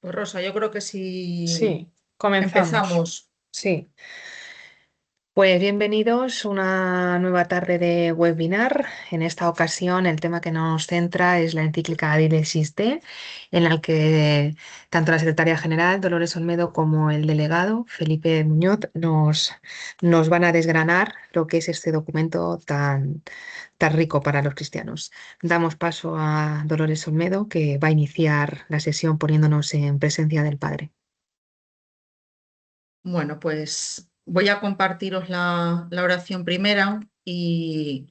Pues Rosa, yo creo que si Sí, comenzamos. empezamos. Sí, pues bienvenidos a una nueva tarde de webinar. En esta ocasión el tema que nos centra es la encíclica Dile Existe, en la que tanto la secretaria general Dolores Olmedo como el delegado Felipe Muñoz nos van a desgranar lo que es este documento tan rico para los cristianos. Damos paso a Dolores Olmedo, que va a iniciar la sesión poniéndonos en presencia del Padre. Bueno, pues voy a compartiros la oración primera y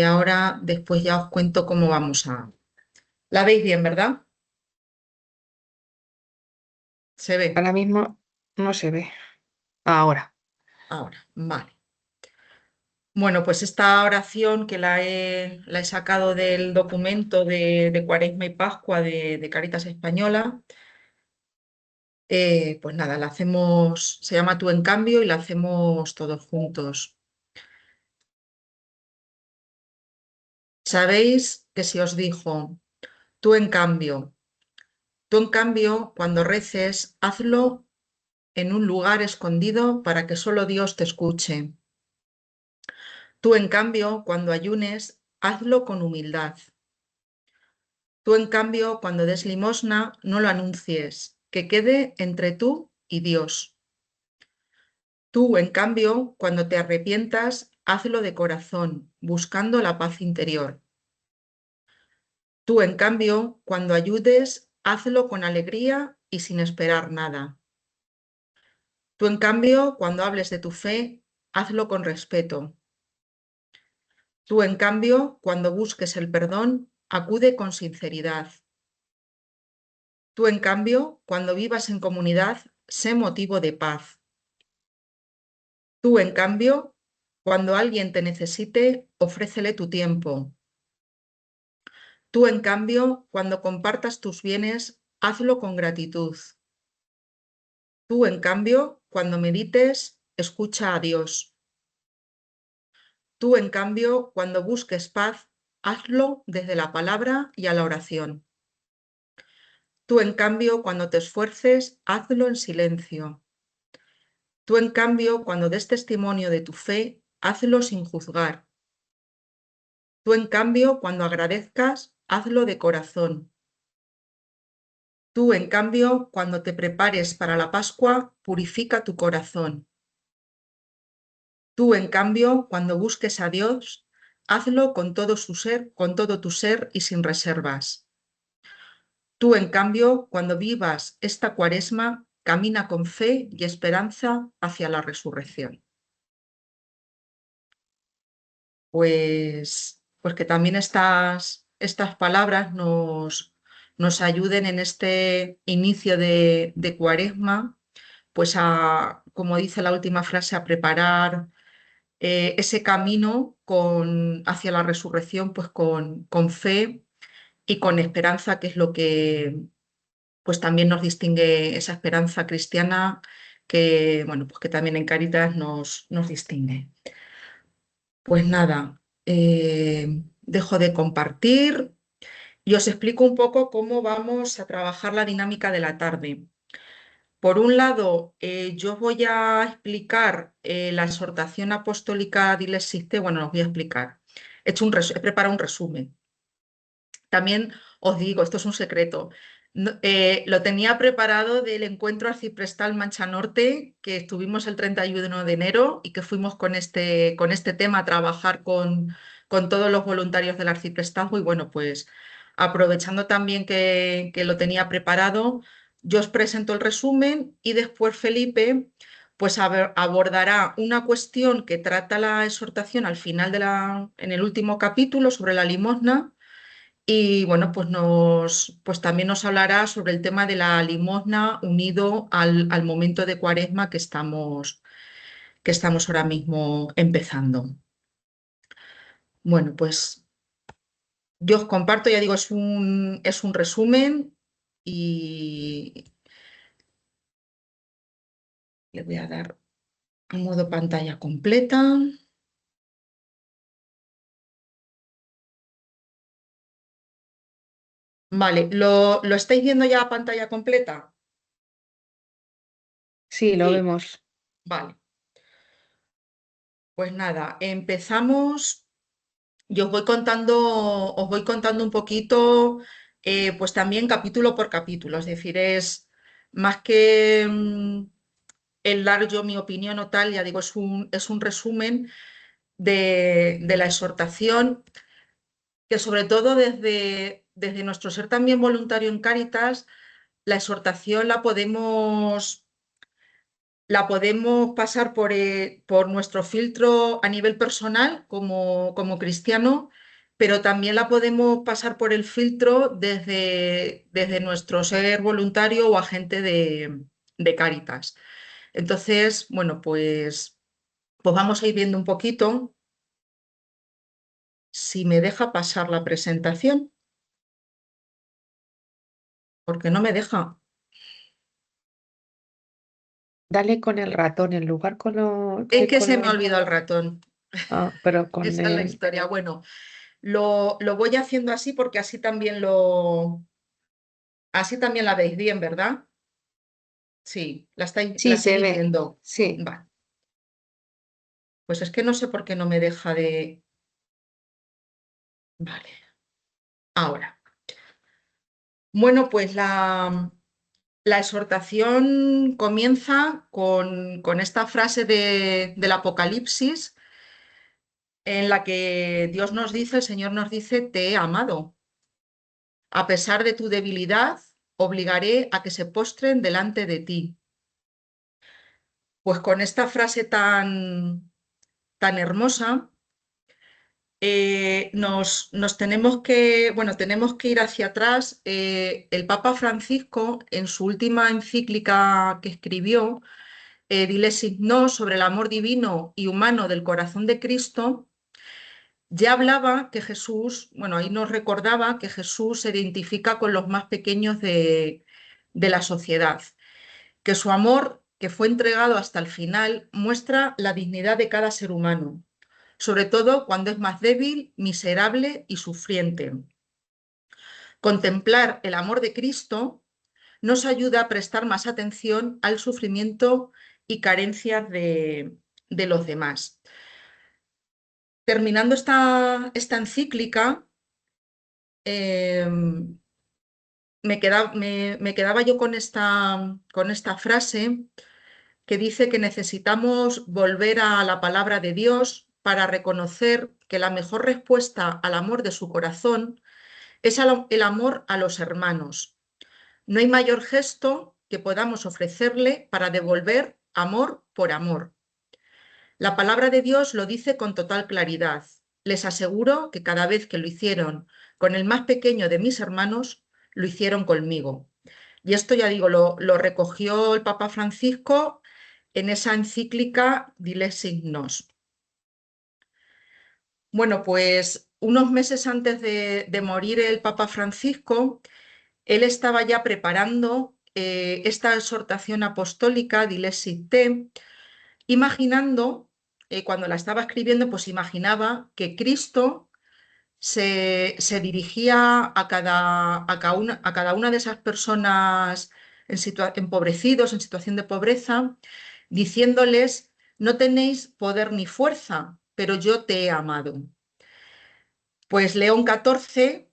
ahora después ya os cuento cómo vamos a... ¿La veis bien, verdad? ¿Se ve? Ahora mismo no se ve. Ahora. Ahora, vale. Bueno, pues esta oración que la he sacado del documento de Cuaresma y Pascua de Cáritas Española, pues nada, la hacemos, se llama Tú en cambio y la hacemos todos juntos. Sabéis que si os dijo, tú en cambio, cuando reces, hazlo en un lugar escondido para que solo Dios te escuche. Tú, en cambio, cuando ayunes, hazlo con humildad. Tú, en cambio, cuando des limosna, no lo anuncies, que quede entre tú y Dios. Tú, en cambio, cuando te arrepientas, hazlo de corazón, buscando la paz interior. Tú, en cambio, cuando ayudes, hazlo con alegría y sin esperar nada. Tú, en cambio, cuando hables de tu fe, hazlo con respeto. Tú, en cambio, cuando busques el perdón, acude con sinceridad. Tú, en cambio, cuando vivas en comunidad, sé motivo de paz. Tú, en cambio, cuando alguien te necesite, ofrécele tu tiempo. Tú, en cambio, cuando compartas tus bienes, hazlo con gratitud. Tú, en cambio, cuando medites, escucha a Dios. Tú, en cambio, cuando busques paz, hazlo desde la palabra y a la oración. Tú, en cambio, cuando te esfuerces, hazlo en silencio. Tú, en cambio, cuando des testimonio de tu fe, hazlo sin juzgar. Tú, en cambio, cuando agradezcas, hazlo de corazón. Tú, en cambio, cuando te prepares para la Pascua, purifica tu corazón. Tú, en cambio, cuando busques a Dios, hazlo con todo su ser, con todo tu ser y sin reservas. Tú, en cambio, cuando vivas esta Cuaresma, camina con fe y esperanza hacia la resurrección. Pues que también estas palabras nos ayuden en este inicio de Cuaresma, pues a, como dice la última frase, a preparar ese camino hacia la resurrección, pues con fe y con esperanza, que es lo que pues también nos distingue esa esperanza cristiana que, bueno, pues que también en Cáritas nos distingue. Pues nada, dejo de compartir y os explico un poco cómo vamos a trabajar la dinámica de la tarde. Por un lado, yo voy a explicar la exhortación apostólica Diles Existe. Bueno, os voy a explicar. He preparado un resumen. También os digo, esto es un secreto. Lo tenía preparado del encuentro arciprestal Mancha Norte, que estuvimos el 31 de enero y que fuimos con este tema a trabajar con todos los voluntarios del arciprestazgo. Y bueno, pues aprovechando también que lo tenía preparado, yo os presento el resumen y después Felipe pues abordará una cuestión que trata la exhortación al final en el último capítulo sobre la limosna y bueno, pues también nos hablará sobre el tema de la limosna unido al momento de Cuaresma que estamos ahora mismo empezando. Bueno, pues yo os comparto, ya digo, es un resumen y le voy a dar a modo pantalla completa. Vale, ¿lo estáis viendo ya a pantalla completa? Sí, lo Sí. vemos. Vale, pues nada, empezamos. Yo os voy contando un poquito, pues también capítulo por capítulo, es decir, es más que el dar yo mi opinión o tal, ya digo, es un resumen de la exhortación, que sobre todo desde nuestro ser también voluntario en Cáritas, la exhortación la podemos pasar por nuestro filtro a nivel personal como cristiano, pero también la podemos pasar por el filtro desde nuestro ser voluntario o agente de Cáritas. Entonces, bueno, pues vamos a ir viendo un poquito si me deja pasar la presentación, porque no me deja. Dale con el ratón en lugar Es que que con se me ha el... olvidado el ratón. Ah, pero con Esa es la el... historia. Bueno, lo voy haciendo así porque así también la veis bien, ¿verdad? Sí, Sí, la se seguís ve. viendo. Sí. Vale, pues es que no sé por qué no me deja de... Vale, ahora. Bueno, pues la exhortación comienza con esta frase del Apocalipsis en la que Dios nos dice, el Señor nos dice, te he amado. A pesar de tu debilidad, obligaré a que se postren delante de ti. Pues con esta frase tan hermosa, nos tenemos que ir hacia atrás. El Papa Francisco, en su última encíclica que escribió, Dilesis Nos, sobre el amor divino y humano del corazón de Cristo, ya hablaba que Jesús, bueno, ahí nos recordaba que Jesús se identifica con los más pequeños de la sociedad, que su amor, que fue entregado hasta el final, muestra la dignidad de cada ser humano, sobre todo cuando es más débil, miserable y sufriente. Contemplar el amor de Cristo nos ayuda a prestar más atención al sufrimiento y carencias de los demás. Terminando esta encíclica, eh, me quedaba yo con esta frase que dice que necesitamos volver a la palabra de Dios para reconocer que la mejor respuesta al amor de su corazón es el amor a los hermanos. No hay mayor gesto que podamos ofrecerle para devolver amor por amor. La palabra de Dios lo dice con total claridad. Les aseguro que cada vez que lo hicieron con el más pequeño de mis hermanos, lo hicieron conmigo. Y esto, ya digo, lo recogió el Papa Francisco en esa encíclica Dilesis Nos. Bueno, pues unos meses antes de morir el Papa Francisco, él estaba ya preparando esta exhortación apostólica Dilesis Te, imaginando, cuando la estaba escribiendo, pues imaginaba que Cristo se dirigía a cada una de esas personas empobrecidos, en situación de pobreza, diciéndoles, no tenéis poder ni fuerza, pero yo te he amado. Pues León XIV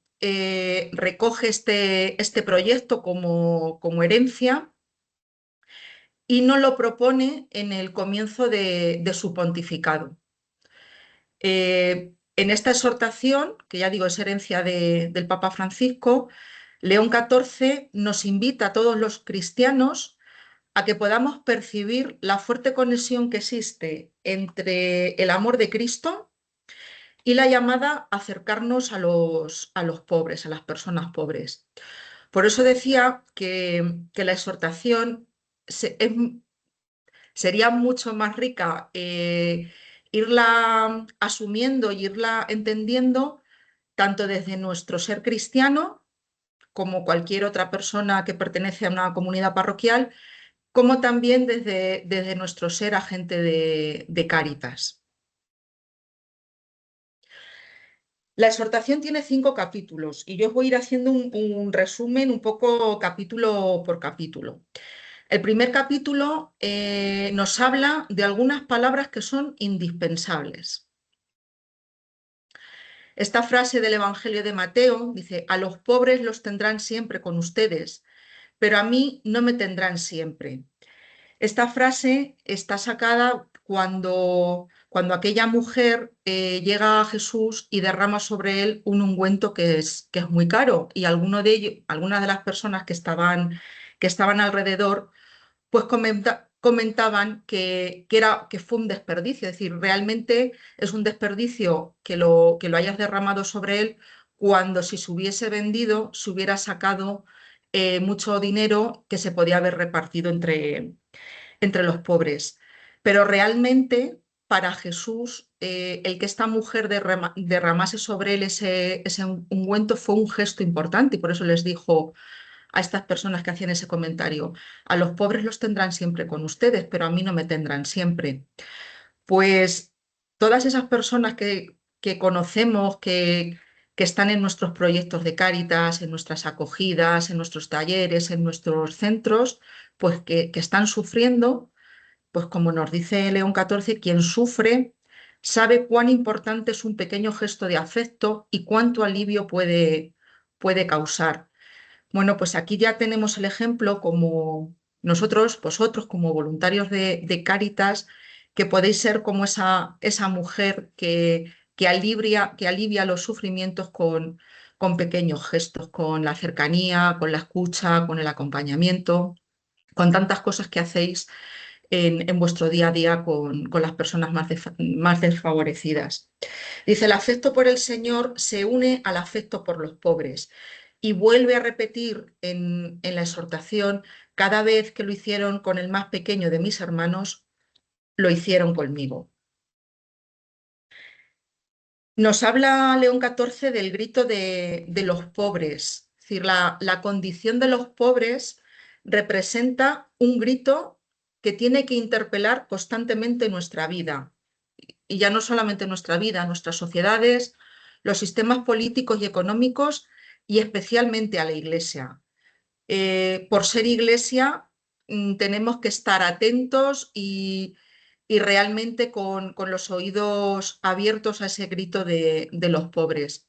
recoge este proyecto como herencia y no lo propone en el comienzo de su pontificado. En esta exhortación, que ya digo es herencia del Papa Francisco, León XIV nos invita a todos los cristianos a que podamos percibir la fuerte conexión que existe entre el amor de Cristo y la llamada a acercarnos a los pobres, a las personas pobres. Por eso decía que la exhortación sería mucho más rica irla asumiendo y irla entendiendo tanto desde nuestro ser cristiano, como cualquier otra persona que pertenece a una comunidad parroquial, como también desde nuestro ser agente de Cáritas. La exhortación tiene 5 capítulos y yo os voy a ir haciendo un resumen un poco capítulo por capítulo. El primer capítulo nos habla de algunas palabras que son indispensables. Esta frase del Evangelio de Mateo dice: a los pobres los tendrán siempre con ustedes, pero a mí no me tendrán siempre. Esta frase está sacada cuando aquella mujer llega a Jesús y derrama sobre él un ungüento que es muy caro, y algunas de las personas que estaban alrededor pues comentaban que fue un desperdicio. Es decir, realmente es un desperdicio que lo hayas derramado sobre él, cuando si se hubiese vendido se hubiera sacado mucho dinero que se podía haber repartido entre los pobres. Pero realmente para Jesús, el que esta mujer derramase sobre él ese ungüento fue un gesto importante, y por eso les dijo a estas personas que hacían ese comentario: a los pobres los tendrán siempre con ustedes, pero a mí no me tendrán siempre. Pues todas esas personas que conocemos, que están en nuestros proyectos de Cáritas, en nuestras acogidas, en nuestros talleres, en nuestros centros, pues que están sufriendo, pues como nos dice León XIV, quien sufre sabe cuán importante es un pequeño gesto de afecto y cuánto alivio puede causar. Bueno, pues aquí ya tenemos el ejemplo, como vosotros como voluntarios de Cáritas, que podéis ser como esa mujer que alivia los sufrimientos con pequeños gestos, con la cercanía, con la escucha, con el acompañamiento, con tantas cosas que hacéis en vuestro día a día con las personas más desfavorecidas. Dice: el afecto por el Señor se une al afecto por los pobres. Y vuelve a repetir en la exhortación: cada vez que lo hicieron con el más pequeño de mis hermanos, lo hicieron conmigo. Nos habla León XIV del grito de los pobres. Es decir, la condición de los pobres representa un grito que tiene que interpelar constantemente nuestra vida. Y ya no solamente nuestra vida, nuestras sociedades, los sistemas políticos y económicos, y especialmente a la Iglesia. Por ser Iglesia, tenemos que estar atentos y realmente con los oídos abiertos a ese grito de los pobres.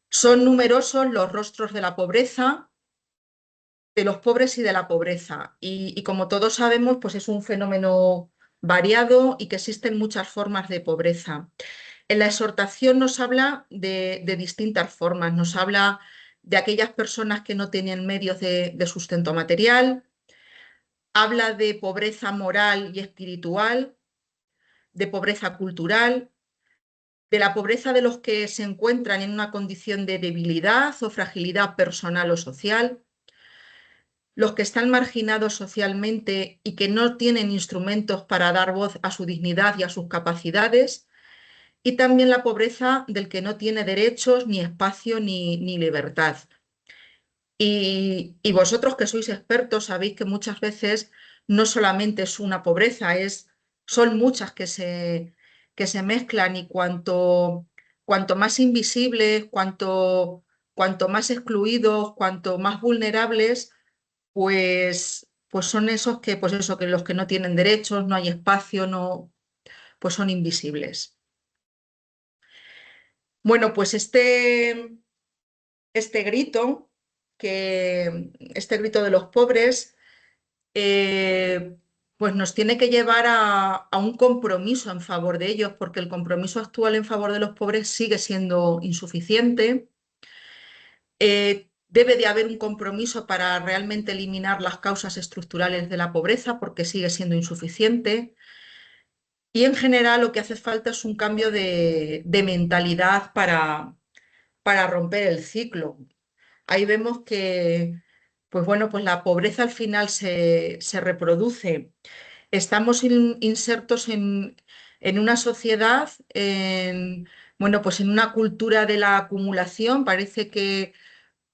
Son numerosos los rostros de la pobreza, de los pobres y de la pobreza. Y como todos sabemos, pues es un fenómeno variado y que existen muchas formas de pobreza. En la exhortación nos habla de distintas formas. Nos habla de aquellas personas que no tienen medios de sustento material, habla de pobreza moral y espiritual, de pobreza cultural, de la pobreza de los que se encuentran en una condición de debilidad o fragilidad personal o social, los que están marginados socialmente y que no tienen instrumentos para dar voz a su dignidad y a sus capacidades, y también la pobreza del que no tiene derechos, ni espacio, ni libertad. Y vosotros, que sois expertos, sabéis que muchas veces no solamente es una pobreza, son muchas que se mezclan, y cuanto más invisibles, cuanto más excluidos, cuanto más vulnerables, pues son esos que los que no tienen derechos, no hay espacio, no, pues son invisibles. Bueno, pues este grito, este grito de los pobres, eh, pues nos tiene que llevar a un compromiso en favor de ellos, porque el compromiso actual en favor de los pobres sigue siendo insuficiente. Debe de haber un compromiso para realmente eliminar las causas estructurales de la pobreza, porque sigue siendo insuficiente. Y en general lo que hace falta es un cambio de mentalidad para romper el ciclo. Ahí vemos que, pues bueno, pues la pobreza al final se reproduce. Estamos insertos en una sociedad, bueno, pues en una cultura de la acumulación. Parece que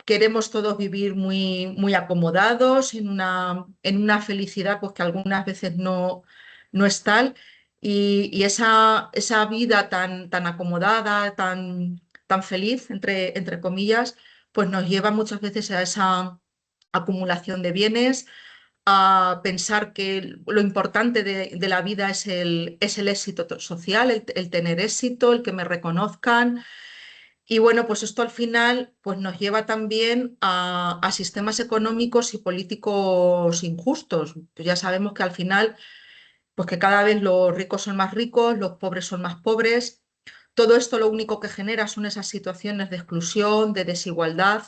queremos todos vivir muy, muy acomodados, en una felicidad pues que algunas veces no es tal. Y esa vida tan acomodada, tan feliz, entre comillas, pues nos lleva muchas veces a esa acumulación de bienes, a pensar que lo importante de la vida es el éxito social, el tener éxito, el que me reconozcan. Y bueno, pues esto al final pues nos lleva también a sistemas económicos y políticos injustos. Pues ya sabemos que al final, pues que cada vez los ricos son más ricos, los pobres son más pobres. Todo esto lo único que genera son esas situaciones de exclusión, de desigualdad,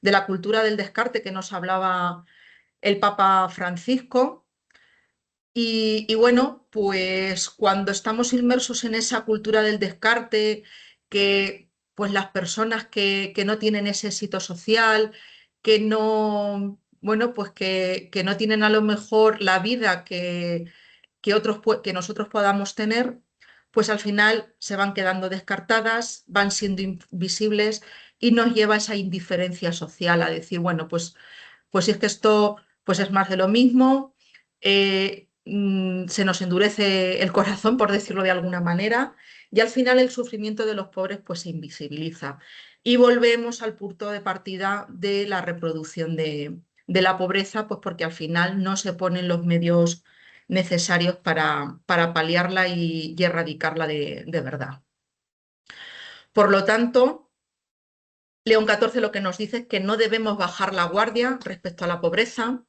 de la cultura del descarte que nos hablaba el Papa Francisco. Y bueno, pues cuando estamos inmersos en esa cultura del descarte, que pues las personas que no tienen ese éxito social, que no, bueno, pues que no tienen a lo mejor la vida que otros, que nosotros podamos tener, pues al final se van quedando descartadas, van siendo invisibles y nos lleva a esa indiferencia social, a decir, bueno, pues si es que esto pues es más de lo mismo, se nos endurece el corazón, por decirlo de alguna manera, y al final el sufrimiento de los pobres pues se invisibiliza. Y volvemos al punto de partida de la reproducción de la pobreza, pues porque al final no se ponen los medios necesarios para paliarla y erradicarla de verdad. Por lo tanto, León XIV lo que nos dice es que no debemos bajar la guardia respecto a la pobreza,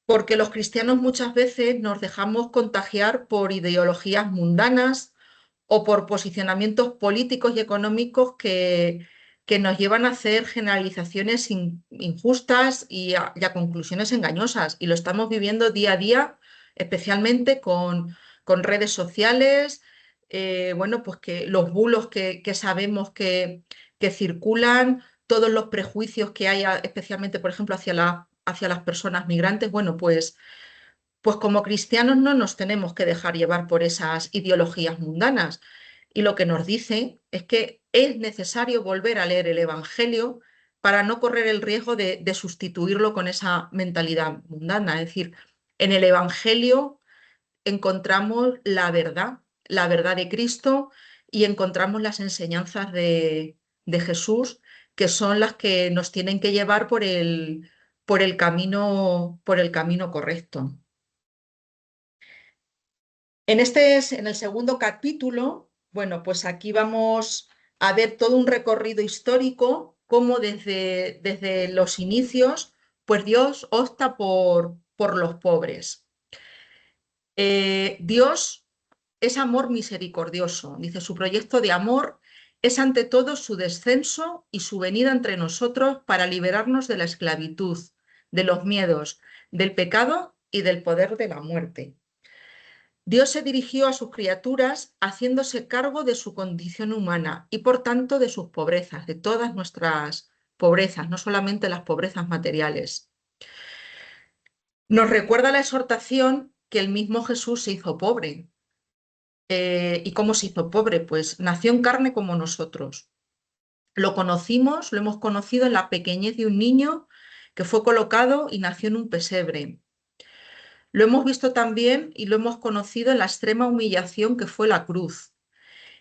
porque los cristianos muchas veces nos dejamos contagiar por ideologías mundanas o por posicionamientos políticos y económicos que nos llevan a hacer generalizaciones injustas y a conclusiones engañosas. Y lo estamos viviendo día a día, especialmente con redes sociales, bueno, pues que los bulos que sabemos que circulan, todos los prejuicios que hay, especialmente, por ejemplo, hacia las personas migrantes, bueno, pues como cristianos no nos tenemos que dejar llevar por esas ideologías mundanas. Y lo que nos dice es que es necesario volver a leer el Evangelio para no correr el riesgo de sustituirlo con esa mentalidad mundana. Es decir, en el Evangelio encontramos la verdad de Cristo y encontramos las enseñanzas de Jesús, que son las que nos tienen que llevar por el camino correcto. En el segundo capítulo, bueno, pues aquí vamos a ver todo un recorrido histórico, cómo desde los inicios, pues Dios opta por los pobres. Dios es amor misericordioso. Dice, su proyecto de amor es ante todo su descenso y su venida entre nosotros para liberarnos de la esclavitud, de los miedos, del pecado y del poder de la muerte. Dios se dirigió a sus criaturas haciéndose cargo de su condición humana y por tanto de sus pobrezas, de todas nuestras pobrezas, no solamente las pobrezas materiales. Nos recuerda la exhortación que el mismo Jesús se hizo pobre. ¿Y cómo se hizo pobre? Pues nació en carne como nosotros. Lo conocimos, lo hemos conocido en la pequeñez de un niño que fue colocado y nació en un pesebre. Lo hemos visto también y lo hemos conocido en la extrema humillación que fue la cruz.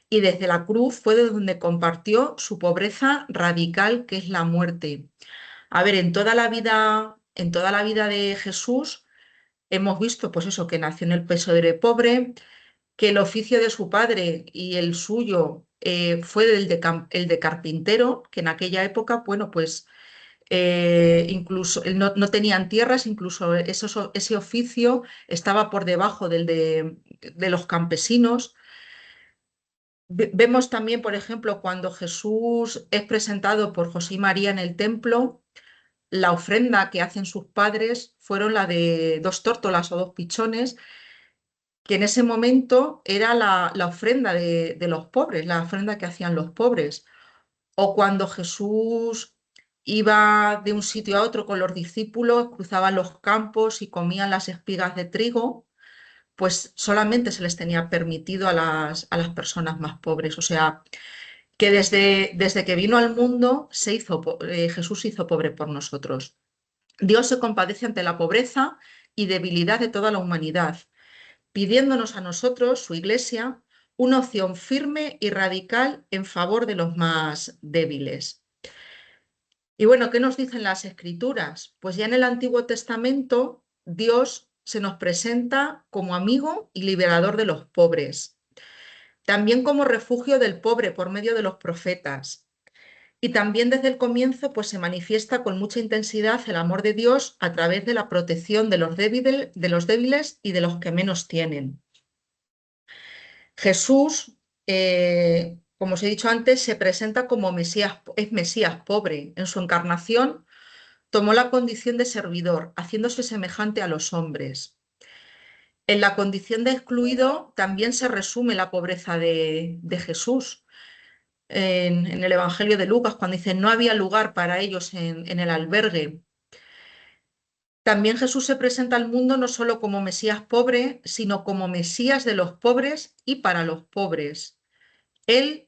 Y desde la cruz fue de donde compartió su pobreza radical, que es la muerte. A ver, en toda la vida de Jesús hemos visto, pues eso, que nació en el pesebre pobre, que el oficio de su padre y el suyo fue el de carpintero, que en aquella época, bueno, pues incluso no tenían tierras, incluso ese oficio estaba por debajo de los campesinos. Vemos también, por ejemplo, cuando Jesús es presentado por José y María en el templo, la ofrenda que hacen sus padres fueron la de 2 tórtolas o 2 pichones, que en ese momento era la ofrenda de los pobres, la ofrenda que hacían los pobres. O cuando Jesús iba de un sitio a otro con los discípulos, cruzaban los campos y comían las espigas de trigo, pues solamente se les tenía permitido a las personas más pobres. O sea, que desde que vino al mundo Jesús se hizo pobre por nosotros. Dios se compadece ante la pobreza y debilidad de toda la humanidad, pidiéndonos a nosotros, su Iglesia, una opción firme y radical en favor de los más débiles. Y bueno, ¿qué nos dicen las Escrituras? Pues ya en el Antiguo Testamento Dios se nos presenta como amigo y liberador de los pobres, también como refugio del pobre por medio de los profetas. Y también desde el comienzo pues se manifiesta con mucha intensidad el amor de Dios a través de la protección de los débiles y de los que menos tienen. Jesús, como os he dicho antes, se presenta como Mesías, es Mesías pobre. En su encarnación tomó la condición de servidor, haciéndose semejante a los hombres. En la condición de excluido también se resume la pobreza de Jesús. En el Evangelio de Lucas, cuando dice no había lugar para ellos en el albergue. También Jesús se presenta al mundo no solo como Mesías pobre, sino como Mesías de los pobres y para los pobres. Él,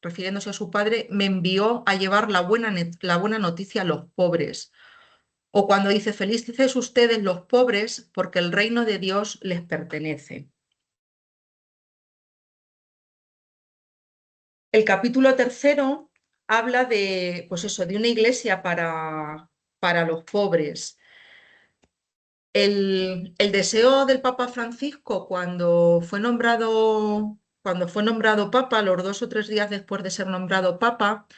refiriéndose a su Padre, me envió a llevar la buena noticia a los pobres. O cuando dice, felices ustedes los pobres, porque el reino de Dios les pertenece. El capítulo tercero habla de, pues eso, de una iglesia para los pobres. El deseo del Papa Francisco cuando fue nombrado Papa, los 2 o 3 días después de ser nombrado Papa,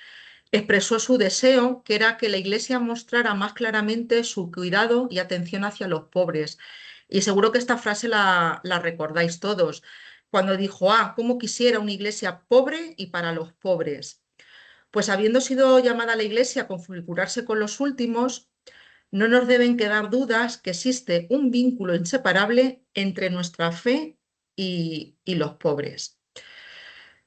expresó su deseo, que era que la Iglesia mostrara más claramente su cuidado y atención hacia los pobres. Y seguro que esta frase la recordáis todos, cuando dijo, cómo quisiera una Iglesia pobre y para los pobres. Pues habiendo sido llamada a la Iglesia a configurarse con los últimos, no nos deben quedar dudas que existe un vínculo inseparable entre nuestra fe y los pobres.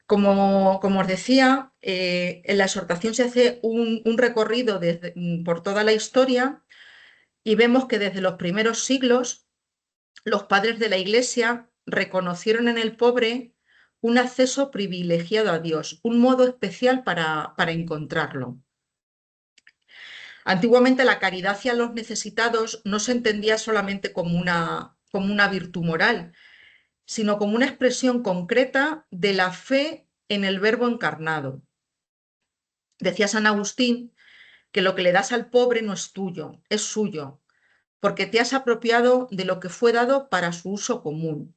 Como os decía, en la exhortación se hace un recorrido por toda la historia y vemos que desde los primeros siglos los padres de la Iglesia reconocieron en el pobre un acceso privilegiado a Dios, un modo especial para encontrarlo. Antiguamente la caridad hacia los necesitados no se entendía solamente como una virtud moral, sino como una expresión concreta de la fe en el Verbo encarnado. Decía San Agustín que lo que le das al pobre no es tuyo, es suyo, porque te has apropiado de lo que fue dado para su uso común.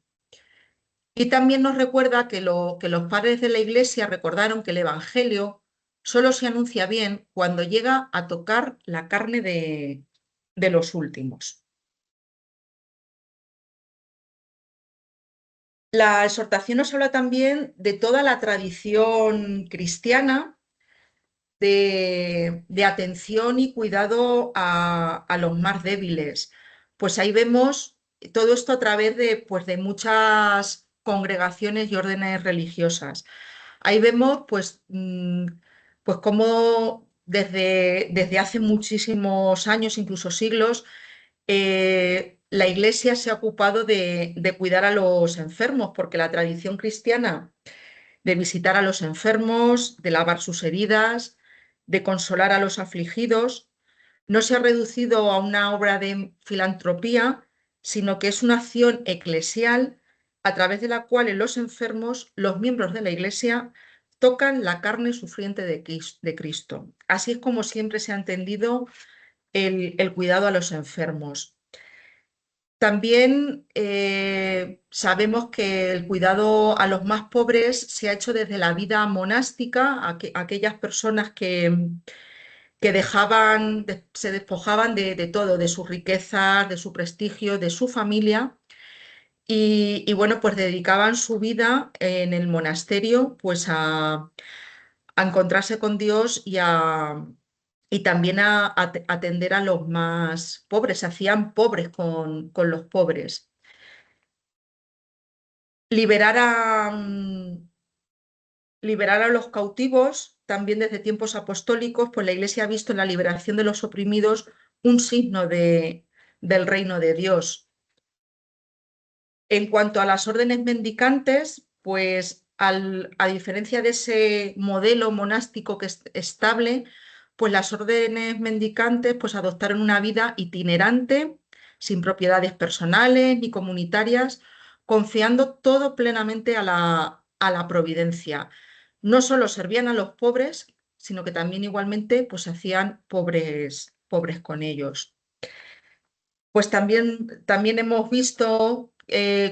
Y también nos recuerda que los padres de la Iglesia recordaron que el Evangelio solo se anuncia bien cuando llega a tocar la carne de los últimos. La exhortación nos habla también de toda la tradición cristiana de atención y cuidado a los más débiles. Pues ahí vemos todo esto a través pues, de muchas congregaciones y órdenes religiosas. Ahí vemos pues cómo desde hace muchísimos años, incluso siglos, la Iglesia se ha ocupado de cuidar a los enfermos, porque la tradición cristiana de visitar a los enfermos, de lavar sus heridas, de consolar a los afligidos, no se ha reducido a una obra de filantropía, sino que es una acción eclesial a través de la cual en los enfermos, los miembros de la Iglesia, tocan la carne sufriente de Cristo. Así es como siempre se ha entendido el cuidado a los enfermos. También sabemos que el cuidado a los más pobres se ha hecho desde la vida monástica, aquellas personas que se despojaban de todo, de sus riquezas, de su prestigio, de su familia, y bueno, pues dedicaban su vida en el monasterio pues a encontrarse con Dios y también a atender a los más pobres, se hacían pobres con los pobres. Liberar liberar a los cautivos, también desde tiempos apostólicos, pues la Iglesia ha visto en la liberación de los oprimidos un signo del reino de Dios. En cuanto a las órdenes mendicantes, pues a diferencia de ese modelo monástico que es estable, pues las órdenes mendicantes pues adoptaron una vida itinerante, sin propiedades personales ni comunitarias, confiando todo plenamente a la providencia. No solo servían a los pobres, sino que también igualmente pues se hacían pobres con ellos. Pues también hemos visto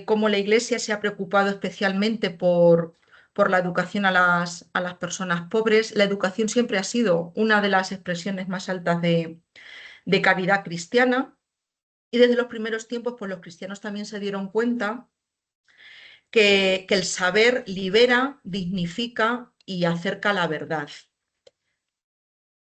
cómo la Iglesia se ha preocupado especialmente por la educación a las personas pobres. La educación siempre ha sido una de las expresiones más altas de caridad cristiana, y desde los primeros tiempos pues los cristianos también se dieron cuenta que el saber libera, dignifica y acerca la verdad.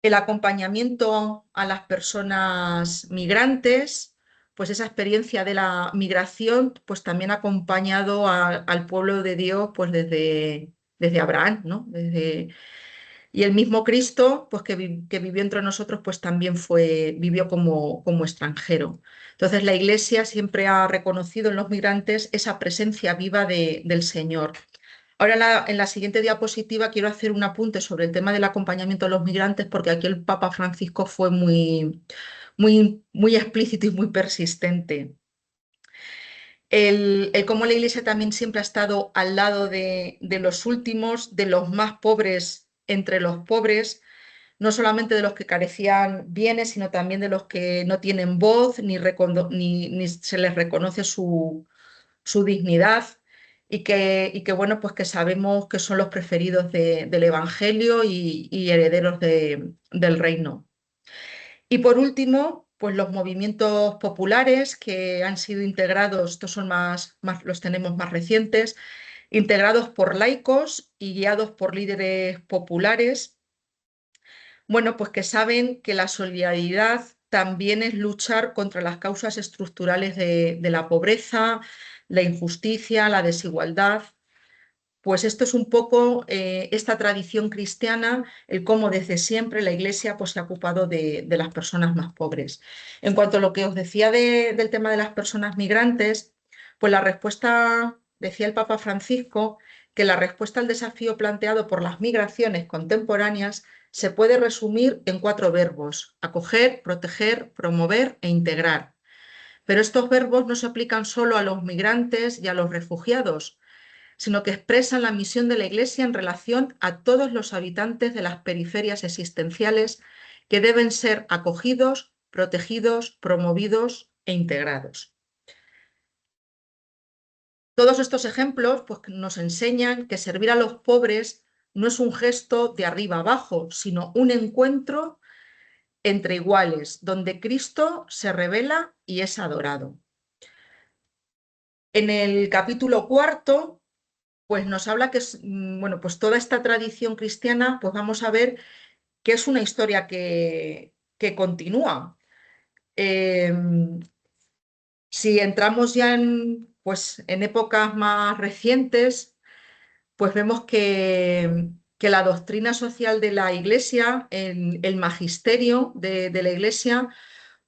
El acompañamiento a las personas migrantes, pues esa experiencia de la migración, pues también ha acompañado al pueblo de Dios pues desde Abraham, ¿no? Y el mismo Cristo, pues que vivió entre nosotros, pues también vivió como extranjero. Entonces la Iglesia siempre ha reconocido en los migrantes esa presencia viva del Señor. Ahora en la siguiente diapositiva quiero hacer un apunte sobre el tema del acompañamiento a los migrantes, porque aquí el Papa Francisco fue muy explícito y muy persistente. El cómo la Iglesia también siempre ha estado al lado de los últimos, de los más pobres entre los pobres, no solamente de los que carecían bienes, sino también de los que no tienen voz ni se les reconoce su dignidad, y que bueno, pues que sabemos que son los preferidos del Evangelio y herederos del reino. Y por último, pues los movimientos populares que han sido integrados, estos son los tenemos más recientes, integrados por laicos y guiados por líderes populares, bueno, pues que saben que la solidaridad también es luchar contra las causas estructurales de la pobreza, la injusticia, la desigualdad. Pues esto es un poco esta tradición cristiana, el cómo desde siempre la Iglesia pues, se ha ocupado de las personas más pobres. En cuanto a lo que os decía del tema de las personas migrantes, pues la respuesta, decía el Papa Francisco, que la respuesta al desafío planteado por las migraciones contemporáneas se puede resumir en 4 verbos: acoger, proteger, promover e integrar. Pero estos verbos no se aplican solo a los migrantes y a los refugiados, sino que expresan la misión de la Iglesia en relación a todos los habitantes de las periferias existenciales, que deben ser acogidos, protegidos, promovidos e integrados. Todos estos ejemplos pues, nos enseñan que servir a los pobres no es un gesto de arriba abajo, sino un encuentro entre iguales, donde Cristo se revela y es adorado. En el capítulo 4 pues nos habla que bueno, pues toda esta tradición cristiana, pues vamos a ver que es una historia que continúa. Eh, si entramos ya pues, en épocas más recientes, pues vemos que la doctrina social de la Iglesia, el magisterio de la Iglesia,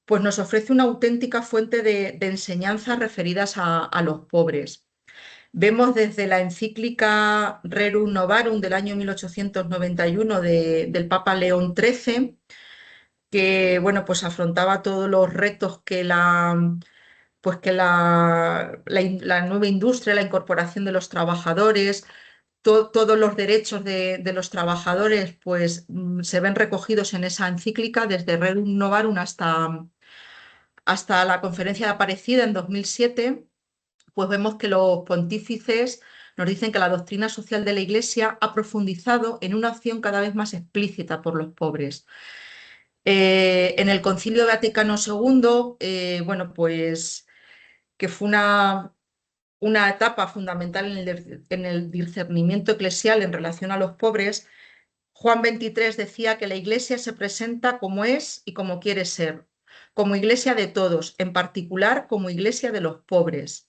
pues nos ofrece una auténtica fuente de enseñanzas referidas a los pobres. Vemos desde la encíclica Rerum Novarum del año 1891 del Papa León XIII, que bueno, pues afrontaba todos los retos que la nueva industria, la incorporación de los trabajadores, todos los derechos de los trabajadores, pues se ven recogidos en esa encíclica desde Rerum Novarum hasta la Conferencia de Aparecida en 2007. Pues vemos que los pontífices nos dicen que la doctrina social de la Iglesia ha profundizado en una acción cada vez más explícita por los pobres. En el Concilio Vaticano II, bueno, pues que fue una etapa fundamental en el discernimiento eclesial en relación a los pobres, Juan XXIII decía que la Iglesia se presenta como es y como quiere ser, como Iglesia de todos, en particular como Iglesia de los pobres.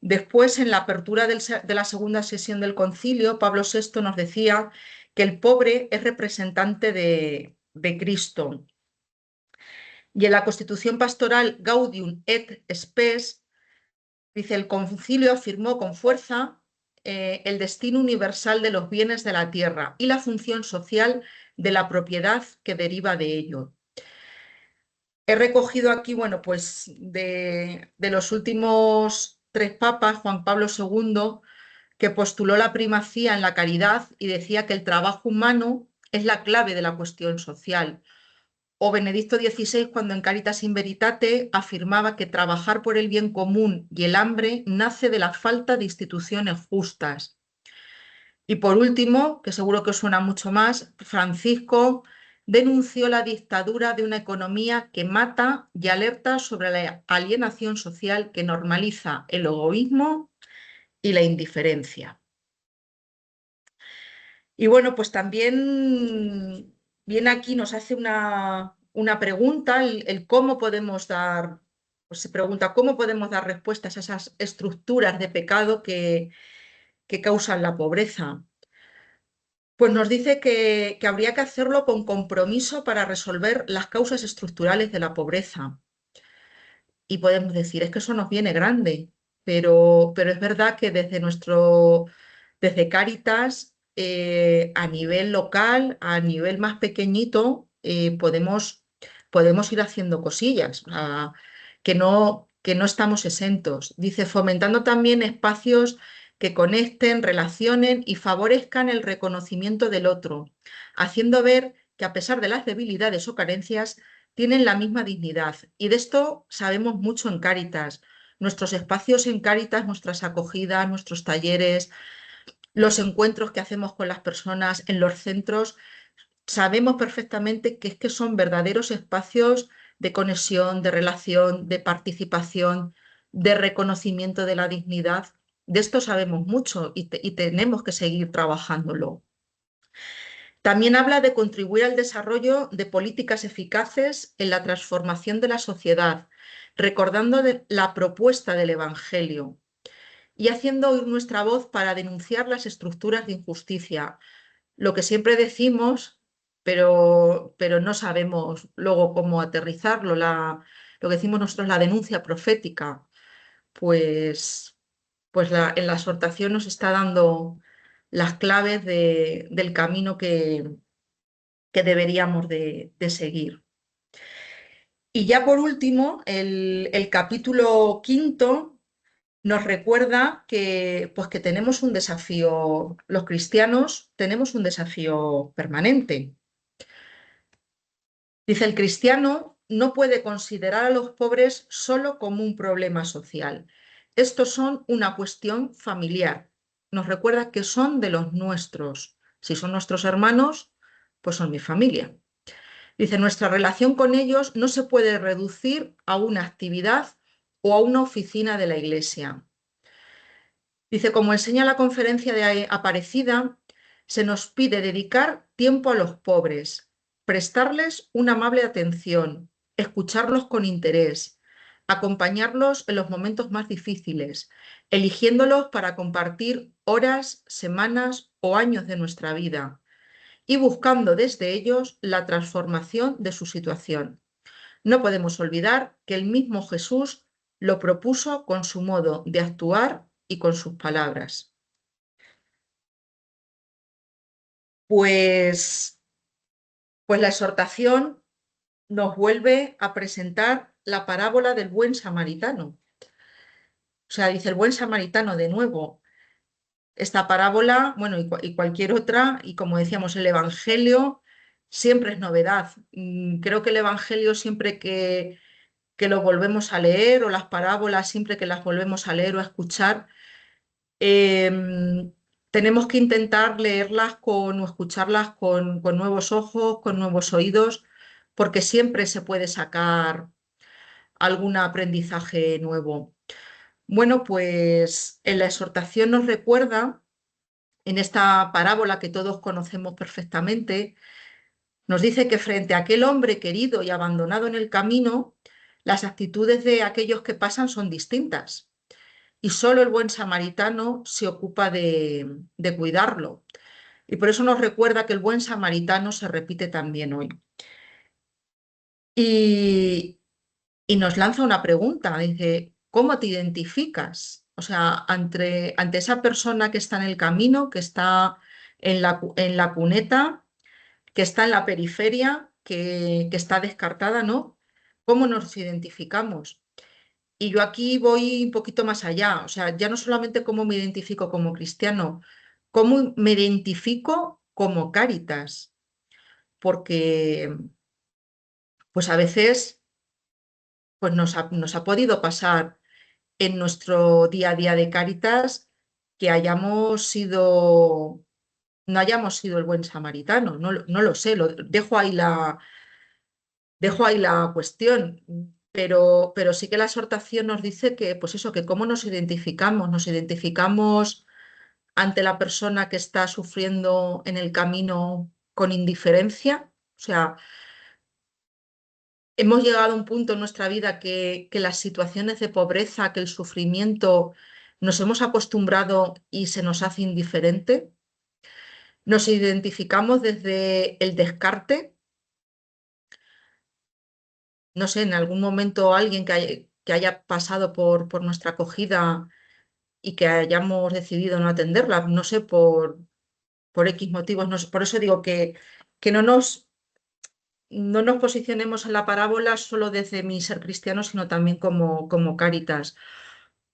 Después, en la apertura de la segunda sesión del concilio, Pablo VI nos decía que el pobre es representante de Cristo. Y en la Constitución Pastoral Gaudium et Spes, dice, el concilio afirmó con fuerza el destino universal de los bienes de la tierra y la función social de la propiedad que deriva de ello. He recogido aquí, bueno, pues de los últimos 3 papas, Juan Pablo II, que postuló la primacía en la caridad y decía que el trabajo humano es la clave de la cuestión social. O Benedicto XVI, cuando en Caritas in Veritate afirmaba que trabajar por el bien común y el hambre nace de la falta de instituciones justas. Y por último, que seguro que os suena mucho más, Francisco denunció la dictadura de una economía que mata y alerta sobre la alienación social que normaliza el egoísmo y la indiferencia. Y bueno, pues también viene aquí, nos hace una pregunta, el cómo podemos dar, pues se pregunta cómo podemos dar respuestas a esas estructuras de pecado que causan la pobreza. Pues nos dice que habría que hacerlo con compromiso para resolver las causas estructurales de la pobreza. Y podemos decir, es que eso nos viene grande, pero es verdad que desde Cáritas, a nivel local, a nivel más pequeñito, podemos ir haciendo cosillas, que no estamos exentos. Dice, fomentando también espacios que conecten, relacionen y favorezcan el reconocimiento del otro, haciendo ver que a pesar de las debilidades o carencias, tienen la misma dignidad. Y de esto sabemos mucho en Cáritas. Nuestros espacios en Cáritas, nuestras acogidas, nuestros talleres, los encuentros que hacemos con las personas en los centros, sabemos perfectamente que es que son verdaderos espacios de conexión, de relación, de participación, de reconocimiento de la dignidad. De esto sabemos mucho y tenemos que seguir trabajándolo. También habla de contribuir al desarrollo de políticas eficaces en la transformación de la sociedad, recordando la propuesta del Evangelio y haciendo oír nuestra voz para denunciar las estructuras de injusticia. Lo que siempre decimos, pero no sabemos luego cómo aterrizarlo, lo que decimos nosotros, la denuncia profética, pues, en la exhortación nos está dando las claves del camino que deberíamos de seguir. Y ya por último, el capítulo quinto nos recuerda pues que tenemos un desafío, los cristianos tenemos un desafío permanente. Dice, el cristiano no puede considerar a los pobres solo como un problema social. Estos son una cuestión familiar. Nos recuerda que son de los nuestros. Si son nuestros hermanos, pues son mi familia. Dice, nuestra relación con ellos no se puede reducir a una actividad o a una oficina de la Iglesia. Dice, como enseña la conferencia de Aparecida, se nos pide dedicar tiempo a los pobres, prestarles una amable atención, escucharlos con interés, acompañarlos en los momentos más difíciles, eligiéndolos para compartir horas, semanas o años de nuestra vida y buscando desde ellos la transformación de su situación. No podemos olvidar que el mismo Jesús lo propuso con su modo de actuar y con sus palabras. Pues, pues la exhortación nos vuelve a presentar la parábola del buen samaritano. O sea, dice el buen samaritano de nuevo. Esta parábola, bueno, y cualquier otra, y como decíamos, el Evangelio siempre es novedad. Creo que el Evangelio siempre que lo volvemos a leer, o las parábolas siempre que las volvemos a leer o a escuchar, tenemos que intentar leerlas o escucharlas con nuevos ojos, con nuevos oídos, porque siempre se puede sacar algún aprendizaje nuevo. Bueno, pues en la exhortación nos recuerda, en esta parábola que todos conocemos perfectamente, nos dice que frente a aquel hombre querido y abandonado en el camino, las actitudes de aquellos que pasan son distintas y solo el buen samaritano se ocupa de cuidarlo. Y por eso nos recuerda que el buen samaritano se repite también hoy. Y, y nos lanza una pregunta, dice, ¿cómo te identificas? O sea, ante esa persona que está en el camino, que está en la cuneta, que está en la periferia, que está descartada, ¿no? ¿Cómo nos identificamos? Y yo aquí voy un poquito más allá, o sea, ya no solamente cómo me identifico como cristiano, cómo me identifico como Cáritas, porque pues a veces pues nos ha podido pasar en nuestro día a día de Cáritas que no hayamos sido el buen samaritano, no lo sé, dejo ahí la cuestión, pero sí que la exhortación nos dice que, pues eso, que cómo nos identificamos ante la persona que está sufriendo en el camino con indiferencia, o sea, hemos llegado a un punto en nuestra vida que las situaciones de pobreza, que el sufrimiento, nos hemos acostumbrado y se nos hace indiferente. Nos identificamos desde el descarte. No sé, en algún momento alguien que haya pasado por nuestra acogida y que hayamos decidido no atenderla, no sé, por X motivos. Por eso digo que no nos posicionemos en la parábola solo desde mi ser cristiano, sino también como Cáritas.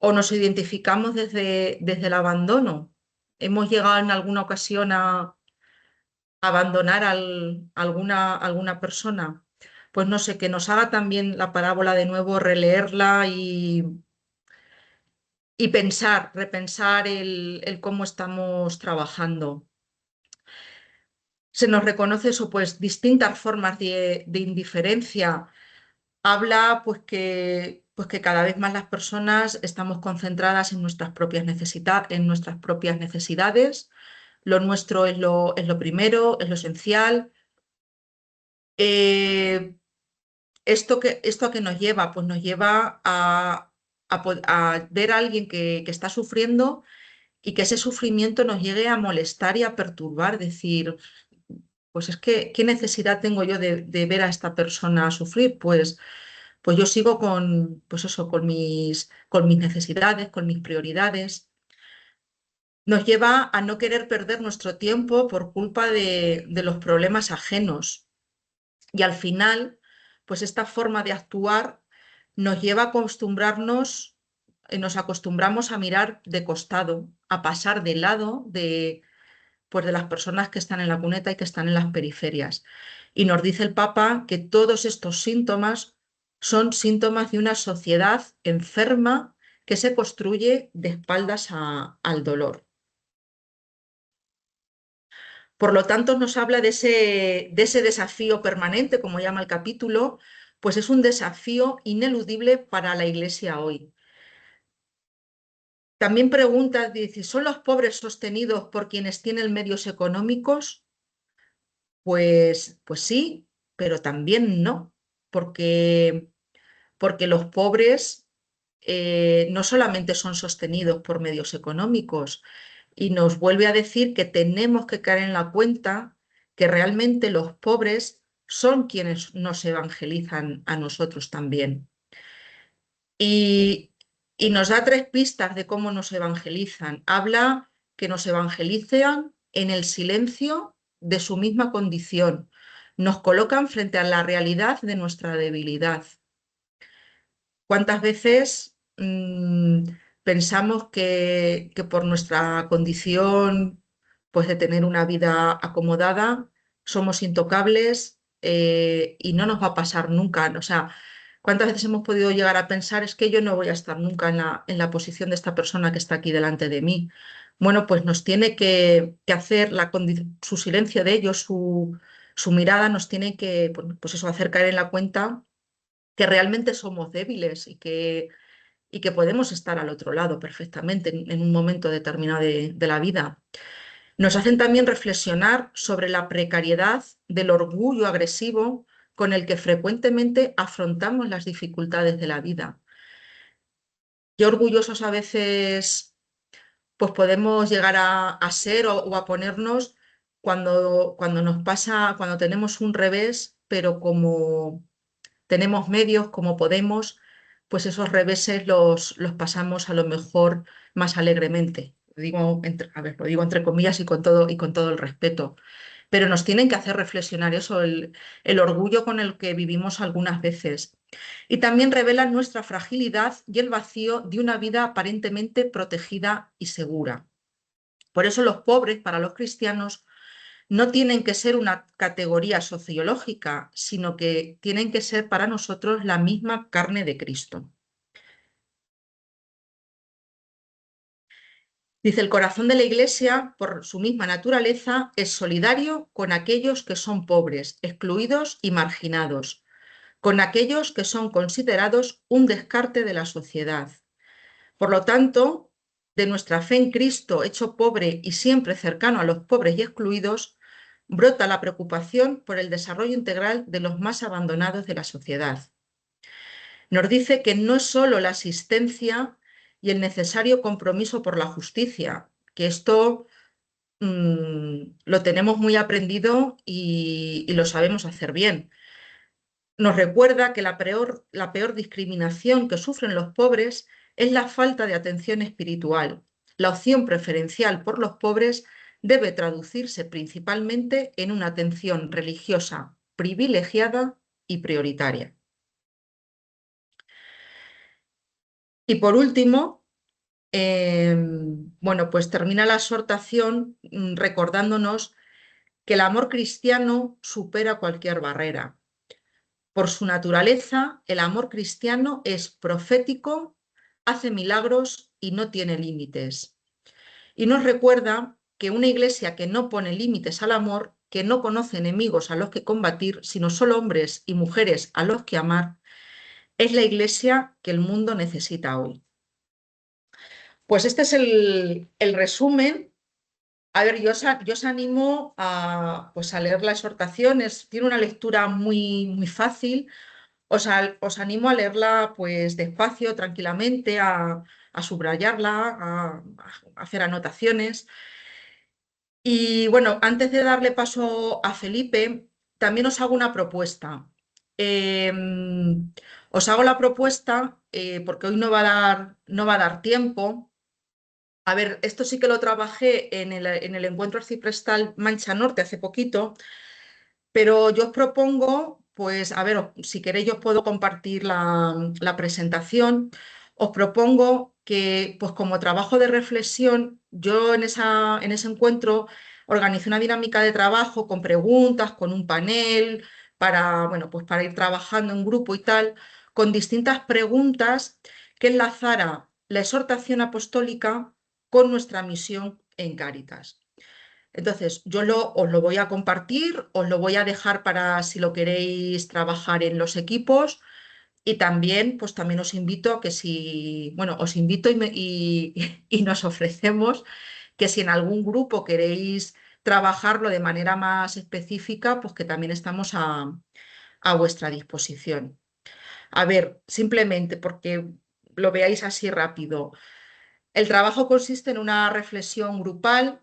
O nos identificamos desde el abandono. Hemos llegado en alguna ocasión a abandonar alguna persona. Pues no sé, que nos haga también la parábola de nuevo, releerla y repensar el cómo estamos trabajando. Se nos reconoce eso, pues distintas formas de indiferencia. Habla pues que cada vez más las personas estamos concentradas en en nuestras propias necesidades. Lo nuestro es lo primero, es lo esencial. Eh, ¿Esto a qué nos lleva? Pues nos lleva a ver a alguien que está sufriendo y que ese sufrimiento nos llegue a molestar y a perturbar, decir, pues es que, ¿qué necesidad tengo yo de ver a esta persona sufrir? Pues yo sigo pues eso, con mis necesidades, con mis prioridades. Nos lleva a no querer perder nuestro tiempo por culpa de los problemas ajenos. Y al final, pues esta forma de actuar nos lleva a nos acostumbramos a mirar de costado, a pasar de lado pues de las personas que están en la cuneta y que están en las periferias. Y nos dice el Papa que todos estos síntomas son síntomas de una sociedad enferma que se construye de espaldas al dolor. Por lo tanto, nos habla de ese desafío permanente, como llama el capítulo, pues es un desafío ineludible para la Iglesia hoy. También pregunta, dice, ¿son los pobres sostenidos por quienes tienen medios económicos? Pues sí, pero también no, porque, porque los pobres no solamente son sostenidos por medios económicos, y nos vuelve a decir que tenemos que caer en la cuenta que realmente los pobres son quienes nos evangelizan a nosotros también. Y, y nos da tres pistas de cómo nos evangelizan. Habla que nos evangelizan en el silencio de su misma condición. Nos colocan frente a la realidad de nuestra debilidad. ¿Cuántas veces pensamos que por nuestra condición pues de tener una vida acomodada somos intocables y no nos va a pasar nunca? O sea, ¿cuántas veces hemos podido llegar a pensar es que yo no voy a estar nunca en la posición de esta persona que está aquí delante de mí? Bueno, pues nos tiene que hacer su silencio de ellos, su mirada nos tiene que, pues eso, hacer caer en la cuenta que realmente somos débiles y que podemos estar al otro lado perfectamente en un momento determinado de la vida. Nos hacen también reflexionar sobre la precariedad del orgullo agresivo con el que frecuentemente afrontamos las dificultades de la vida. Qué orgullosos a veces pues podemos llegar a ser o a ponernos cuando nos pasa, cuando tenemos un revés, pero como tenemos medios como podemos, pues esos reveses los pasamos a lo mejor más alegremente. Lo digo entre comillas y con todo el respeto. pero nos tienen que hacer reflexionar eso, el orgullo con el que vivimos algunas veces. Y también revelan nuestra fragilidad y el vacío de una vida aparentemente protegida y segura. Por eso los pobres, para los cristianos, no tienen que ser una categoría sociológica, sino que tienen que ser para nosotros la misma carne de Cristo. Dice, el corazón de la Iglesia, por su misma naturaleza, es solidario con aquellos que son pobres, excluidos y marginados, con aquellos que son considerados un descarte de la sociedad. Por lo tanto, de nuestra fe en Cristo, hecho pobre y siempre cercano a los pobres y excluidos, brota la preocupación por el desarrollo integral de los más abandonados de la sociedad. Nos dice que no es solo la asistencia y el necesario compromiso por la justicia, que esto lo tenemos muy aprendido y lo sabemos hacer bien. Nos recuerda que la peor discriminación que sufren los pobres es la falta de atención espiritual. La opción preferencial por los pobres debe traducirse principalmente en una atención religiosa privilegiada y prioritaria. Y por último, bueno, pues termina la exhortación recordándonos que el amor cristiano supera cualquier barrera. Por su naturaleza, el amor cristiano es profético, hace milagros y no tiene límites. Y nos recuerda que una iglesia que no pone límites al amor, que no conoce enemigos a los que combatir, sino solo hombres y mujeres a los que amar, es la iglesia que el mundo necesita hoy. Pues este es el resumen. A ver, yo os animo a, pues a leer la exhortación. Tiene una lectura muy, muy fácil. Os animo a leerla pues despacio, tranquilamente, a subrayarla, a hacer anotaciones. Y bueno, antes de darle paso a Felipe, también os hago una propuesta. Os hago la propuesta porque hoy no va a dar tiempo. A ver, esto sí que lo trabajé en el encuentro arciprestal Mancha Norte hace poquito. Pero yo os propongo, pues, a ver, si queréis, yo os puedo compartir la presentación. Os propongo que, pues, como trabajo de reflexión, yo en ese encuentro organicé una dinámica de trabajo con preguntas, con un panel, para, bueno, pues, para ir trabajando en grupo y tal, con distintas preguntas que enlazara la exhortación apostólica con nuestra misión en Cáritas. Entonces, os lo voy a compartir, os lo voy a dejar para si lo queréis trabajar en los equipos y también, pues también os invito a que si, bueno, os invito y nos ofrecemos que si en algún grupo queréis trabajarlo de manera más específica, pues que también estamos a vuestra disposición. A ver, simplemente porque lo veáis así rápido. El trabajo consiste en una reflexión grupal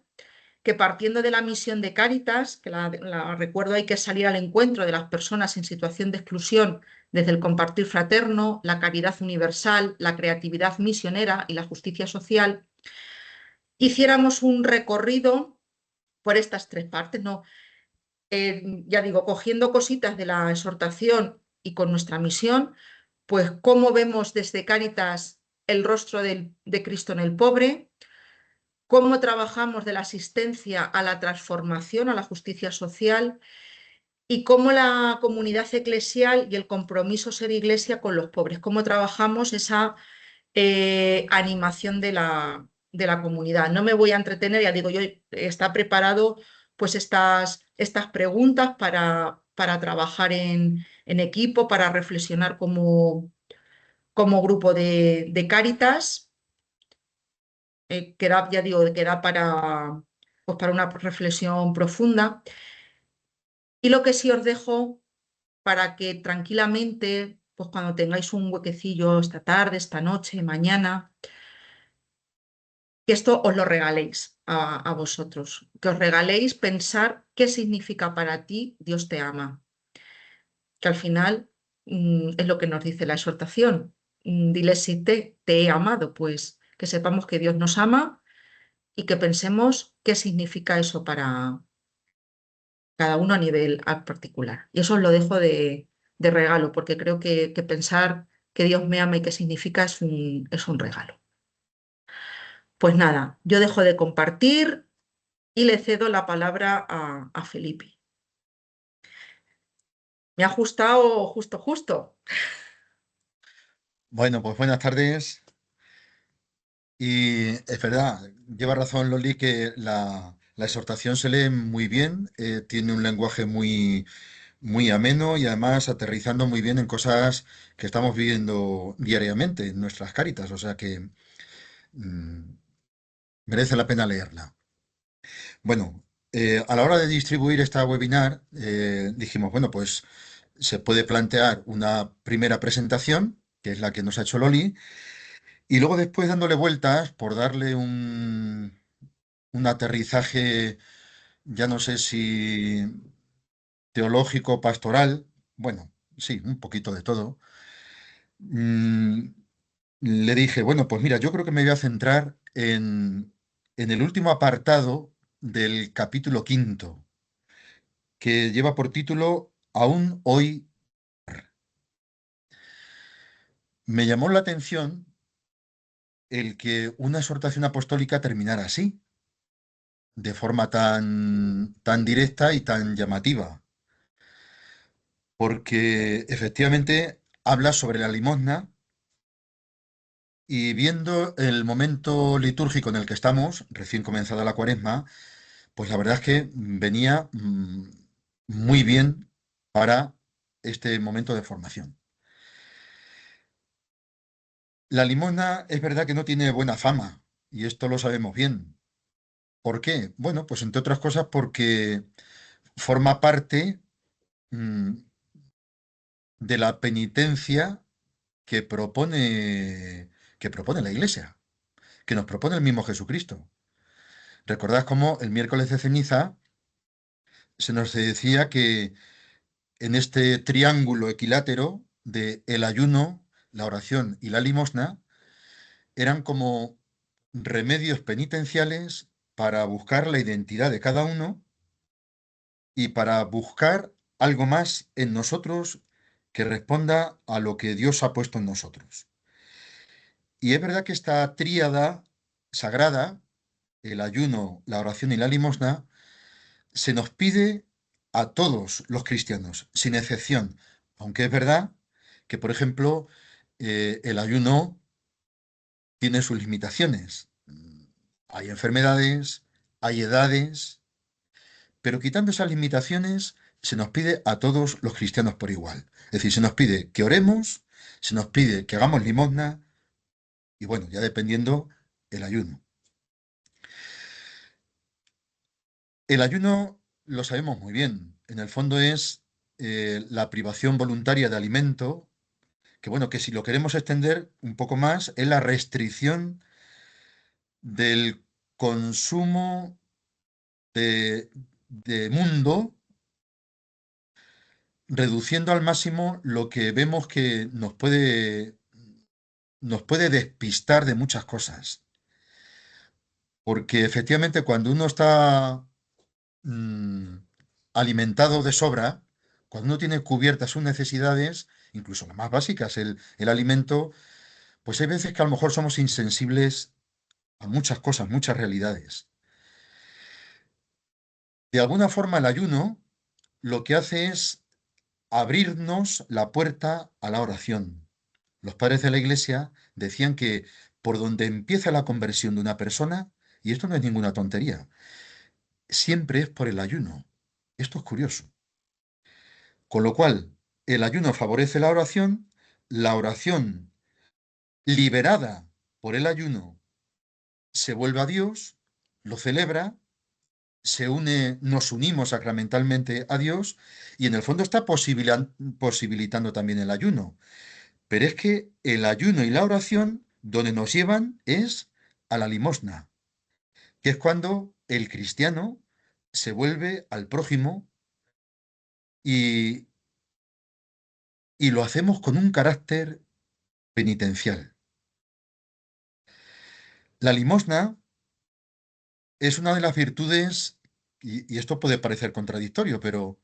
que partiendo de la misión de Cáritas, que la recuerdo hay que salir al encuentro de las personas en situación de exclusión desde el compartir fraterno, la caridad universal, la creatividad misionera y la justicia social, hiciéramos un recorrido por estas tres partes, ¿no? Ya digo, cogiendo cositas de la exhortación y con nuestra misión, pues cómo vemos desde Cáritas el rostro de Cristo en el pobre, cómo trabajamos de la asistencia a la transformación, a la justicia social y cómo la comunidad eclesial y el compromiso ser iglesia con los pobres, cómo trabajamos esa animación de la comunidad. No me voy a entretener, ya digo, yo está preparado pues estas preguntas para trabajar en equipo, para reflexionar como grupo de Cáritas que da, ya digo, que da pues para una reflexión profunda. Y lo que sí os dejo para que tranquilamente, pues cuando tengáis un huequecillo esta tarde, esta noche, mañana, que esto os lo regaléis a vosotros, que os regaléis pensar qué significa para ti Dios te ama, que al final es lo que nos dice la exhortación. Dile si te he amado, pues que sepamos que Dios nos ama y que pensemos qué significa eso cada uno a nivel particular. Y eso os lo dejo de regalo, porque creo que pensar que Dios me ama y qué significa es un regalo. Pues nada, yo dejo de compartir y le cedo la palabra a Felipe. Me ha ajustado justo, justo. Bueno, pues buenas tardes. Y es verdad, lleva razón Loli que la exhortación se lee muy bien, tiene un lenguaje muy ameno y además aterrizando muy bien en cosas que estamos viviendo diariamente en nuestras cáritas, o sea que mm, merece la pena leerla. Bueno, a la hora de distribuir esta webinar, dijimos, bueno, pues se puede plantear una primera presentación, que es la que nos ha hecho Loli. Y luego después dándole vueltas por darle un aterrizaje, ya no sé si teológico, pastoral, bueno, sí, un poquito de todo. mm, Le dije, bueno, pues mira, yo creo que me voy a centrar en el último apartado del capítulo quinto, que lleva por título Aún hoy. Me llamó la atención el que una exhortación apostólica terminara así, de forma tan directa y tan llamativa, porque efectivamente habla sobre la limosna y viendo el momento litúrgico en el que estamos, recién comenzada la cuaresma, pues la verdad es que venía muy bien para este momento de formación. La limosna es verdad que no tiene buena fama y esto lo sabemos bien. ¿Por qué? Bueno, pues entre otras cosas porque forma parte mm, de la penitencia que que propone la Iglesia, que nos propone el mismo Jesucristo. Recordad cómo el miércoles de ceniza se nos decía que en este triángulo equilátero de el ayuno, la oración y la limosna eran como remedios penitenciales para buscar la identidad de cada uno y para buscar algo más en nosotros que responda a lo que Dios ha puesto en nosotros. Y es verdad que esta tríada sagrada, el ayuno, la oración y la limosna, se nos pide a todos los cristianos, sin excepción. Aunque es verdad que, por ejemplo, el ayuno tiene sus limitaciones. Hay enfermedades, hay edades, pero quitando esas limitaciones, se nos pide a todos los cristianos por igual. Es decir, se nos pide que oremos, se nos pide que hagamos limosna y bueno, ya dependiendo el ayuno. El ayuno lo sabemos muy bien. En el fondo es la privación voluntaria de alimento, que bueno, que si lo queremos extender un poco más, es la restricción del consumo de mundo, reduciendo al máximo lo que vemos que nos puede despistar de muchas cosas. Porque efectivamente cuando uno está mm, alimentado de sobra, cuando uno tiene cubiertas sus necesidades, incluso las más básicas, el alimento, pues hay veces que a lo mejor somos insensibles a muchas cosas, muchas realidades. De alguna forma el ayuno lo que hace es abrirnos la puerta a la oración. Los padres de la Iglesia decían que por donde empieza la conversión de una persona, y esto no es ninguna tontería, siempre es por el ayuno. Esto es curioso. Con lo cual, el ayuno favorece la oración liberada por el ayuno se vuelve a Dios, lo celebra, se une, nos unimos sacramentalmente a Dios y en el fondo está posibilitando también el ayuno. Pero es que el ayuno y la oración, donde nos llevan es a la limosna, que es cuando el cristiano se vuelve al prójimo y, y lo hacemos con un carácter penitencial. La limosna es una de las virtudes y esto puede parecer contradictorio, pero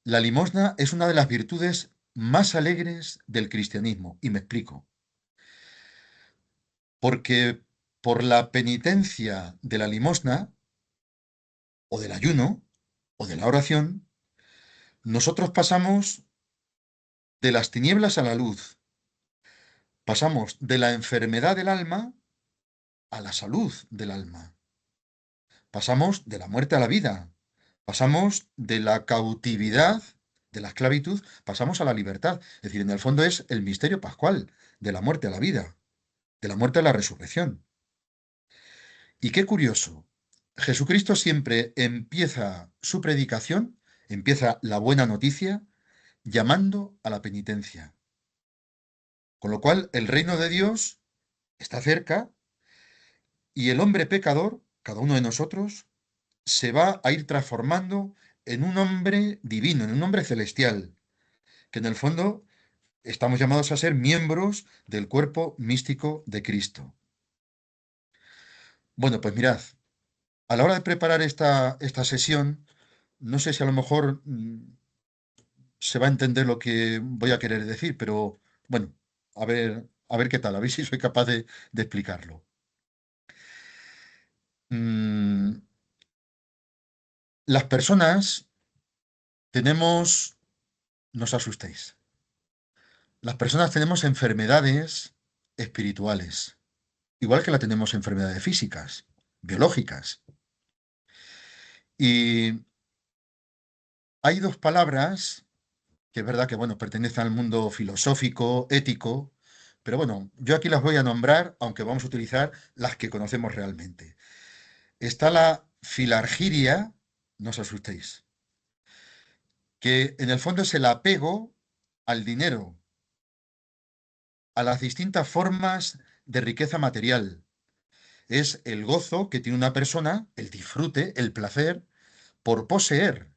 la limosna es una de las virtudes más alegres del cristianismo. Y me explico. Porque por la penitencia de la limosna, o del ayuno, o de la oración, nosotros pasamos de las tinieblas a la luz, pasamos de la enfermedad del alma a la salud del alma, pasamos de la muerte a la vida, pasamos de la cautividad, de la esclavitud, pasamos a la libertad. Es decir, en el fondo es el misterio pascual, de la muerte a la vida, de la muerte a la resurrección. Y qué curioso, Jesucristo siempre empieza su predicación, empieza la buena noticia, llamando a la penitencia. Con lo cual, el reino de Dios está cerca y el hombre pecador, cada uno de nosotros, se va a ir transformando en un hombre divino, en un hombre celestial, que en el fondo estamos llamados a ser miembros del cuerpo místico de Cristo. Bueno, pues mirad, a la hora de preparar esta sesión, no sé si a lo mejor se va a entender lo que voy a querer decir, pero bueno, a ver qué tal, a ver si soy capaz de explicarlo. Mm, las personas tenemos, no os asustéis, las personas tenemos enfermedades espirituales, igual que la tenemos enfermedades físicas, biológicas. Y hay dos palabras que es verdad que, bueno, pertenecen al mundo filosófico, ético, pero bueno, yo aquí las voy a nombrar, aunque vamos a utilizar las que conocemos realmente. Está la filargiria, no os asustéis, que en el fondo es el apego al dinero, a las distintas formas de riqueza material. Es el gozo que tiene una persona, el disfrute, el placer, por poseer.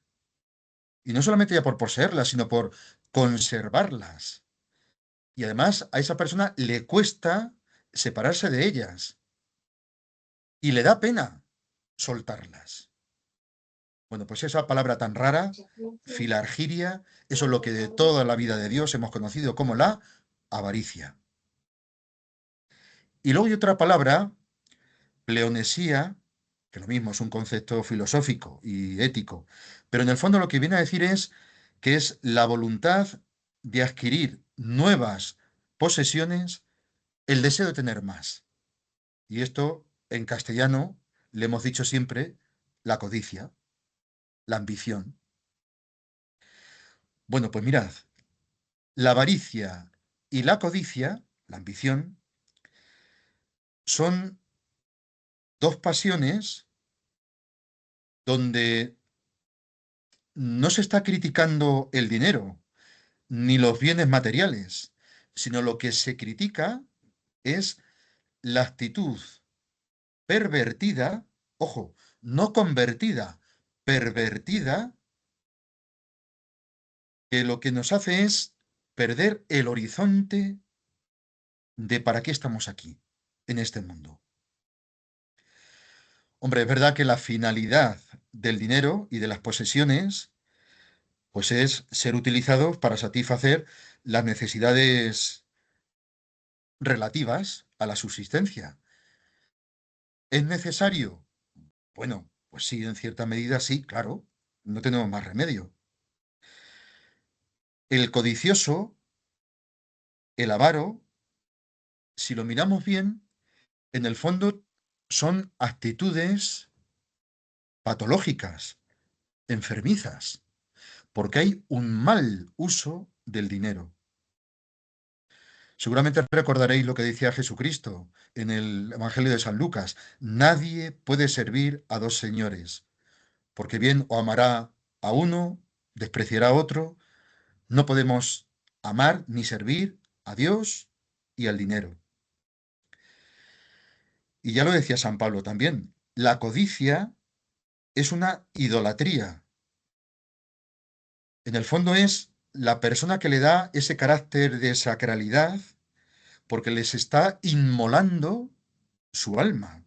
Y no solamente ya por poseerlas, sino por conservarlas. Y además a esa persona le cuesta separarse de ellas y le da pena soltarlas. Bueno, pues esa palabra tan rara, filargiria, eso es lo que de toda la vida de Dios hemos conocido como la avaricia. Y luego hay otra palabra, pleonesía, que lo mismo es un concepto filosófico y ético, pero en el fondo lo que viene a decir es que es la voluntad de adquirir nuevas posesiones, el deseo de tener más. Y esto en castellano le hemos dicho siempre la codicia, la ambición. Bueno, pues mirad, la avaricia y la codicia, la ambición, son dos pasiones donde no se está criticando el dinero ni los bienes materiales, sino lo que se critica es la actitud pervertida, ojo, no convertida, pervertida, que lo que nos hace es perder el horizonte de para qué estamos aquí, en este mundo. Hombre, es verdad que la finalidad del dinero y de las posesiones, pues es ser utilizados para satisfacer las necesidades relativas a la subsistencia. ¿Es necesario? Bueno, pues sí, en cierta medida sí, claro, no tenemos más remedio. El codicioso, el avaro, si lo miramos bien, en el fondo son actitudes patológicas, enfermizas, porque hay un mal uso del dinero. Seguramente recordaréis lo que decía Jesucristo en el Evangelio de San Lucas: nadie puede servir a dos señores, porque bien o amará a uno, despreciará a otro. No podemos amar ni servir a Dios y al dinero. Y ya lo decía San Pablo también, la codicia es una idolatría. En el fondo es la persona que le da ese carácter de sacralidad porque les está inmolando su alma.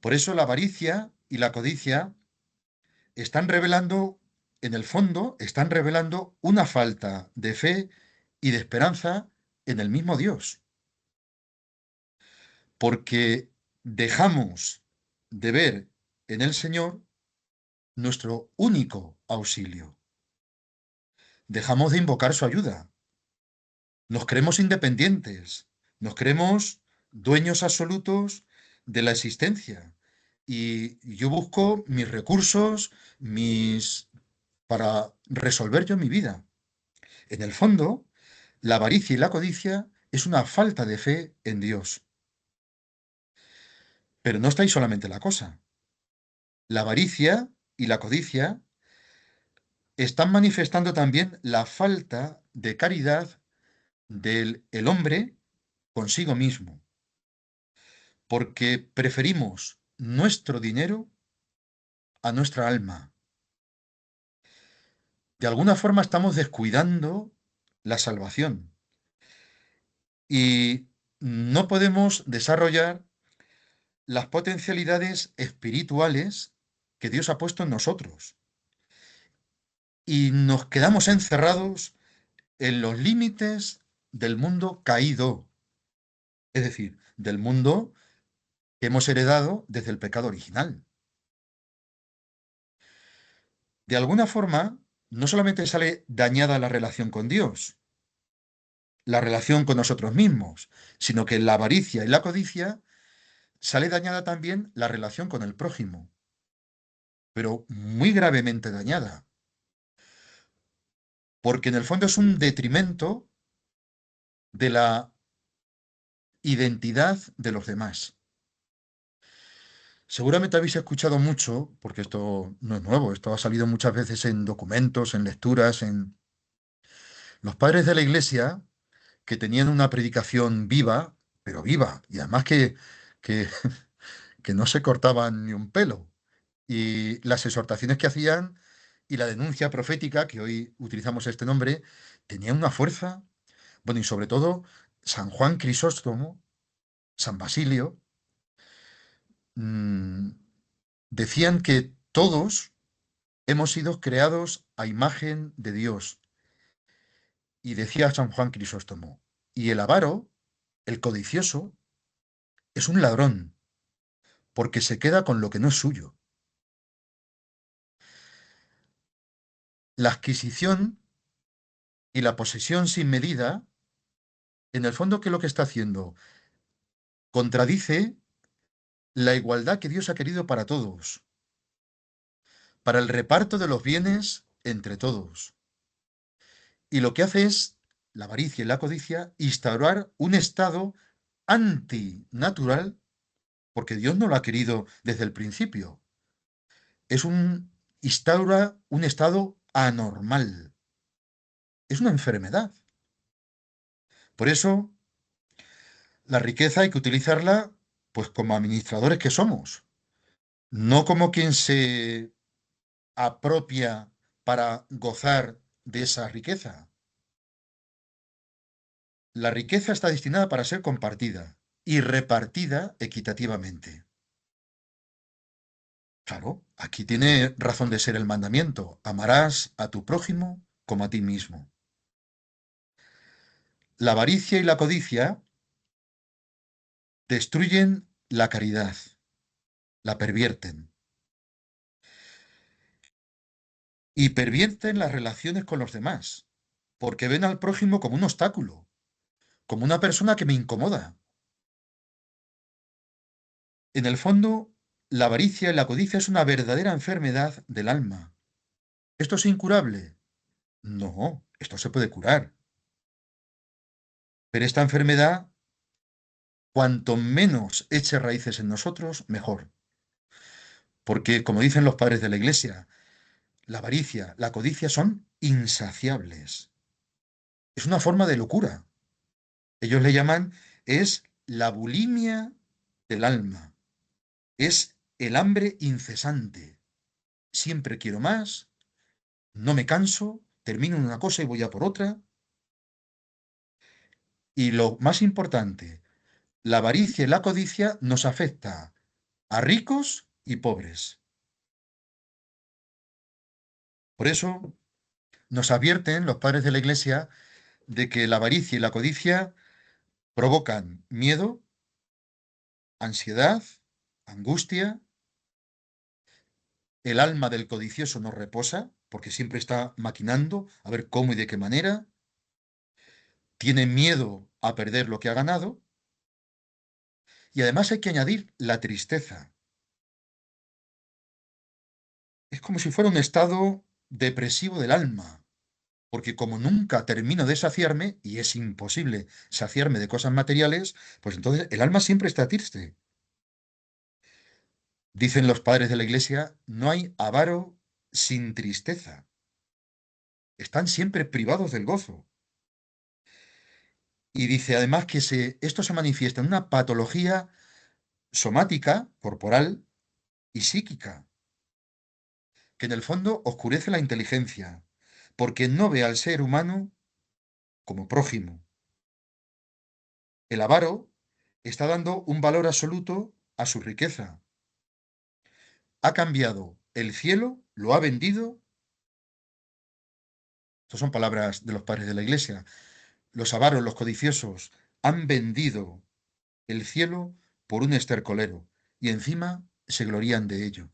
Por eso la avaricia y la codicia están revelando, en el fondo, están revelando una falta de fe y de esperanza en el mismo Dios, porque dejamos de ver en el Señor nuestro único auxilio. Dejamos de invocar su ayuda. Nos creemos independientes, nos creemos dueños absolutos de la existencia. Y yo busco mis recursos, para resolver yo mi vida. En el fondo, la avaricia y la codicia es una falta de fe en Dios. Pero no está ahí solamente la cosa. La avaricia y la codicia están manifestando también la falta de caridad del el hombre consigo mismo, porque preferimos nuestro dinero a nuestra alma. De alguna forma estamos descuidando la salvación y no podemos desarrollar las potencialidades espirituales que Dios ha puesto en nosotros. Y nos quedamos encerrados en los límites del mundo caído, es decir, del mundo que hemos heredado desde el pecado original. De alguna forma, no solamente sale dañada la relación con Dios, la relación con nosotros mismos, sino que en la avaricia y la codicia sale dañada también la relación con el prójimo, pero muy gravemente dañada, porque en el fondo es un detrimento de la identidad de los demás. Seguramente habéis escuchado mucho, porque esto no es nuevo, esto ha salido muchas veces en documentos, en lecturas, en los padres de la Iglesia que tenían una predicación viva, pero viva, y además que, que no se cortaban ni un pelo. Y las exhortaciones que hacían y la denuncia profética, que hoy utilizamos este nombre, tenían una fuerza. Bueno, y sobre todo, San Juan Crisóstomo, San Basilio, mm, decían que todos hemos sido creados a imagen de Dios. Y decía San Juan Crisóstomo, y el avaro, el codicioso, es un ladrón, porque se queda con lo que no es suyo. La adquisición y la posesión sin medida, en el fondo, ¿qué es lo que está haciendo? Contradice la igualdad que Dios ha querido para todos, para el reparto de los bienes entre todos. Y lo que hace es, la avaricia y la codicia, instaurar un estado antinatural, porque Dios no lo ha querido desde el principio. Instaura un estado anormal. Es una enfermedad. Por eso, la riqueza hay que utilizarla, pues como administradores que somos, no como quien se apropia para gozar de esa riqueza. La riqueza está destinada para ser compartida y repartida equitativamente. Claro, aquí tiene razón de ser el mandamiento. Amarás a tu prójimo como a ti mismo. La avaricia y la codicia destruyen la caridad, la pervierten y pervierten las relaciones con los demás, porque ven al prójimo como un obstáculo, como una persona que me incomoda. En el fondo, la avaricia y la codicia es una verdadera enfermedad del alma. ¿Esto es incurable? No, esto se puede curar. Pero esta enfermedad, cuanto menos eche raíces en nosotros, mejor. Porque, como dicen los padres de la Iglesia, la avaricia, la codicia son insaciables. Es una forma de locura. Ellos le llaman, es la bulimia del alma. Es el hambre incesante. Siempre quiero más, no me canso, termino en una cosa y voy a por otra. Y lo más importante, la avaricia y la codicia nos afecta a ricos y pobres. Por eso nos advierten los padres de la Iglesia de que la avaricia y la codicia provocan miedo, ansiedad, angustia. El alma del codicioso no reposa porque siempre está maquinando a ver cómo y de qué manera. Tiene miedo a perder lo que ha ganado. Y además hay que añadir la tristeza. Es como si fuera un estado depresivo del alma, porque como nunca termino de saciarme, y es imposible saciarme de cosas materiales, pues entonces el alma siempre está triste. Dicen los padres de la Iglesia, no hay avaro sin tristeza. Están siempre privados del gozo. Y dice además que esto se manifiesta en una patología somática, corporal y psíquica, que en el fondo oscurece la inteligencia, porque no ve al ser humano como prójimo. El avaro está dando un valor absoluto a su riqueza. Ha cambiado el cielo, lo ha vendido. Estas son palabras de los padres de la Iglesia. Los avaros, los codiciosos, han vendido el cielo por un estercolero y encima se glorían de ello.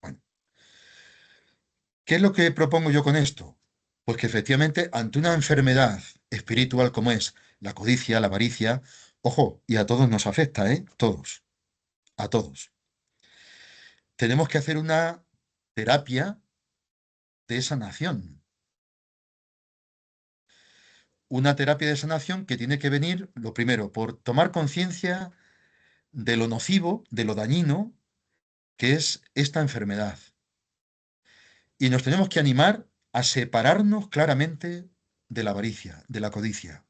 Bueno, ¿qué es lo que propongo yo con esto? Pues que efectivamente ante una enfermedad espiritual como es la codicia, la avaricia, ojo, y a todos nos afecta, ¿eh? Todos, a todos. Tenemos que hacer una terapia de sanación. Una terapia de sanación que tiene que venir, lo primero, por tomar conciencia de lo nocivo, de lo dañino que es esta enfermedad. Y nos tenemos que animar a separarnos claramente de la avaricia, de la codicia.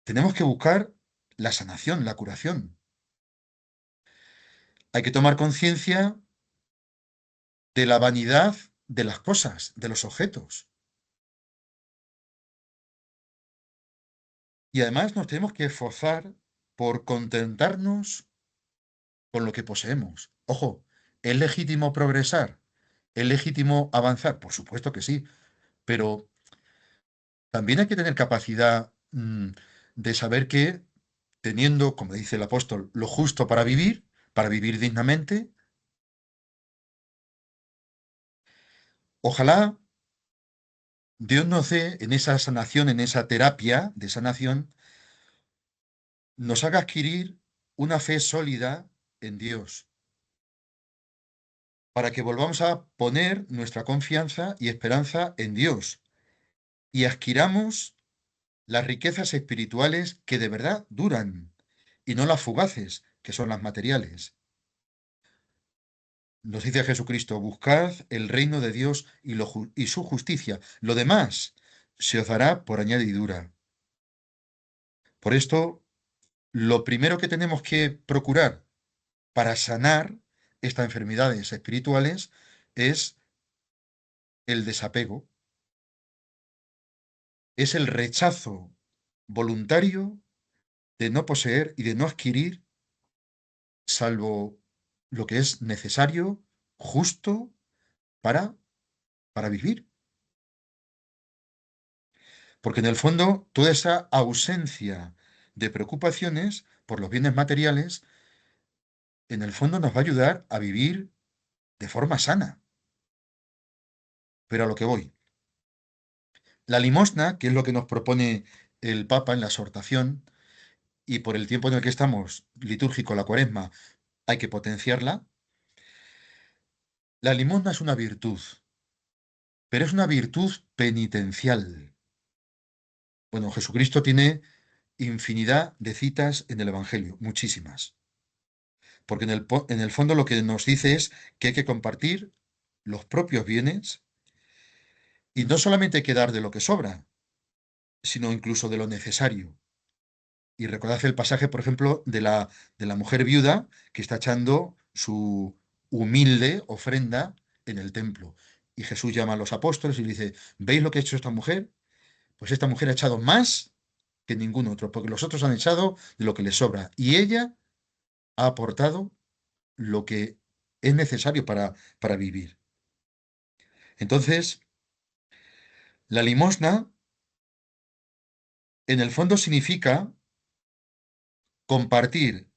Tenemos que buscar la sanación, la curación. Hay que tomar conciencia de la vanidad de las cosas, de los objetos. Y además nos tenemos que esforzar por contentarnos con lo que poseemos. Ojo, ¿es legítimo progresar? ¿Es legítimo avanzar? Por supuesto que sí, pero también hay que tener capacidad de saber que teniendo, como dice el apóstol, lo justo para vivir dignamente, ojalá Dios nos dé en esa sanación, en esa terapia de sanación, nos haga adquirir una fe sólida en Dios, para que volvamos a poner nuestra confianza y esperanza en Dios y adquiramos las riquezas espirituales que de verdad duran y no las fugaces, que son las materiales. Nos dice Jesucristo, buscad el reino de Dios y su justicia. Lo demás se os dará por añadidura. Por esto, lo primero que tenemos que procurar para sanar estas enfermedades espirituales es el desapego, es el rechazo voluntario de no poseer y de no adquirir salvo lo que es necesario, justo para, para vivir. Porque en el fondo, toda esa ausencia de preocupaciones por los bienes materiales, en el fondo nos va a ayudar a vivir de forma sana. Pero a lo que voy. La limosna, que es lo que nos propone el Papa en la exhortación, y por el tiempo en el que estamos, litúrgico, la Cuaresma, hay que potenciarla. La limosna es una virtud, pero es una virtud penitencial. Bueno, Jesucristo tiene infinidad de citas en el Evangelio, muchísimas. Porque en el fondo lo que nos dice es que hay que compartir los propios bienes y no solamente hay que dar de lo que sobra, sino incluso de lo necesario. Y recordad el pasaje, por ejemplo, de la mujer viuda que está echando su humilde ofrenda en el templo. Y Jesús llama a los apóstoles y le dice, ¿veis lo que ha hecho esta mujer? Pues esta mujer ha echado más que ningún otro, porque los otros han echado de lo que les sobra. Y ella ha aportado lo que es necesario para vivir. Entonces, la limosna, en el fondo, significa compartir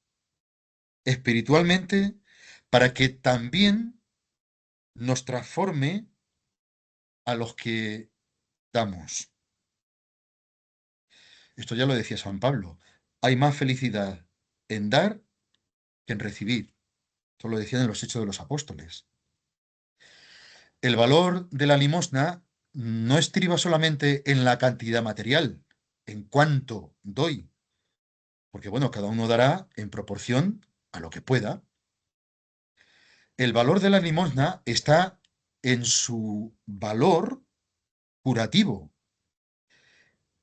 espiritualmente para que también nos transforme a los que damos. Esto ya lo decía San Pablo. Hay más felicidad en dar que en recibir. Esto lo decían en los Hechos de los Apóstoles. El valor de la limosna no estriba solamente en la cantidad material, en cuánto doy, porque bueno, cada uno dará en proporción a lo que pueda. El valor de la limosna está en su valor curativo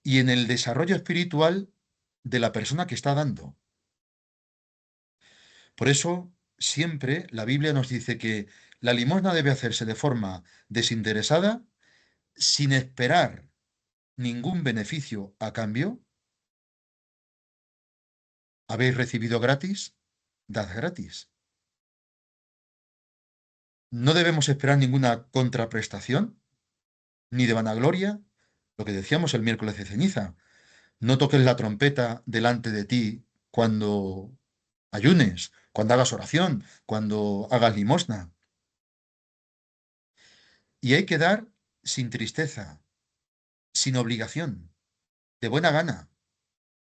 y en el desarrollo espiritual de la persona que está dando. Por eso, siempre la Biblia nos dice que la limosna debe hacerse de forma desinteresada, sin esperar ningún beneficio a cambio. ¿Habéis recibido gratis? Dad gratis. No debemos esperar ninguna contraprestación, ni de vanagloria. Lo que decíamos el miércoles de ceniza. No toques la trompeta delante de ti cuando ayunes, cuando hagas oración, cuando hagas limosna. Y hay que dar sin tristeza, sin obligación, de buena gana,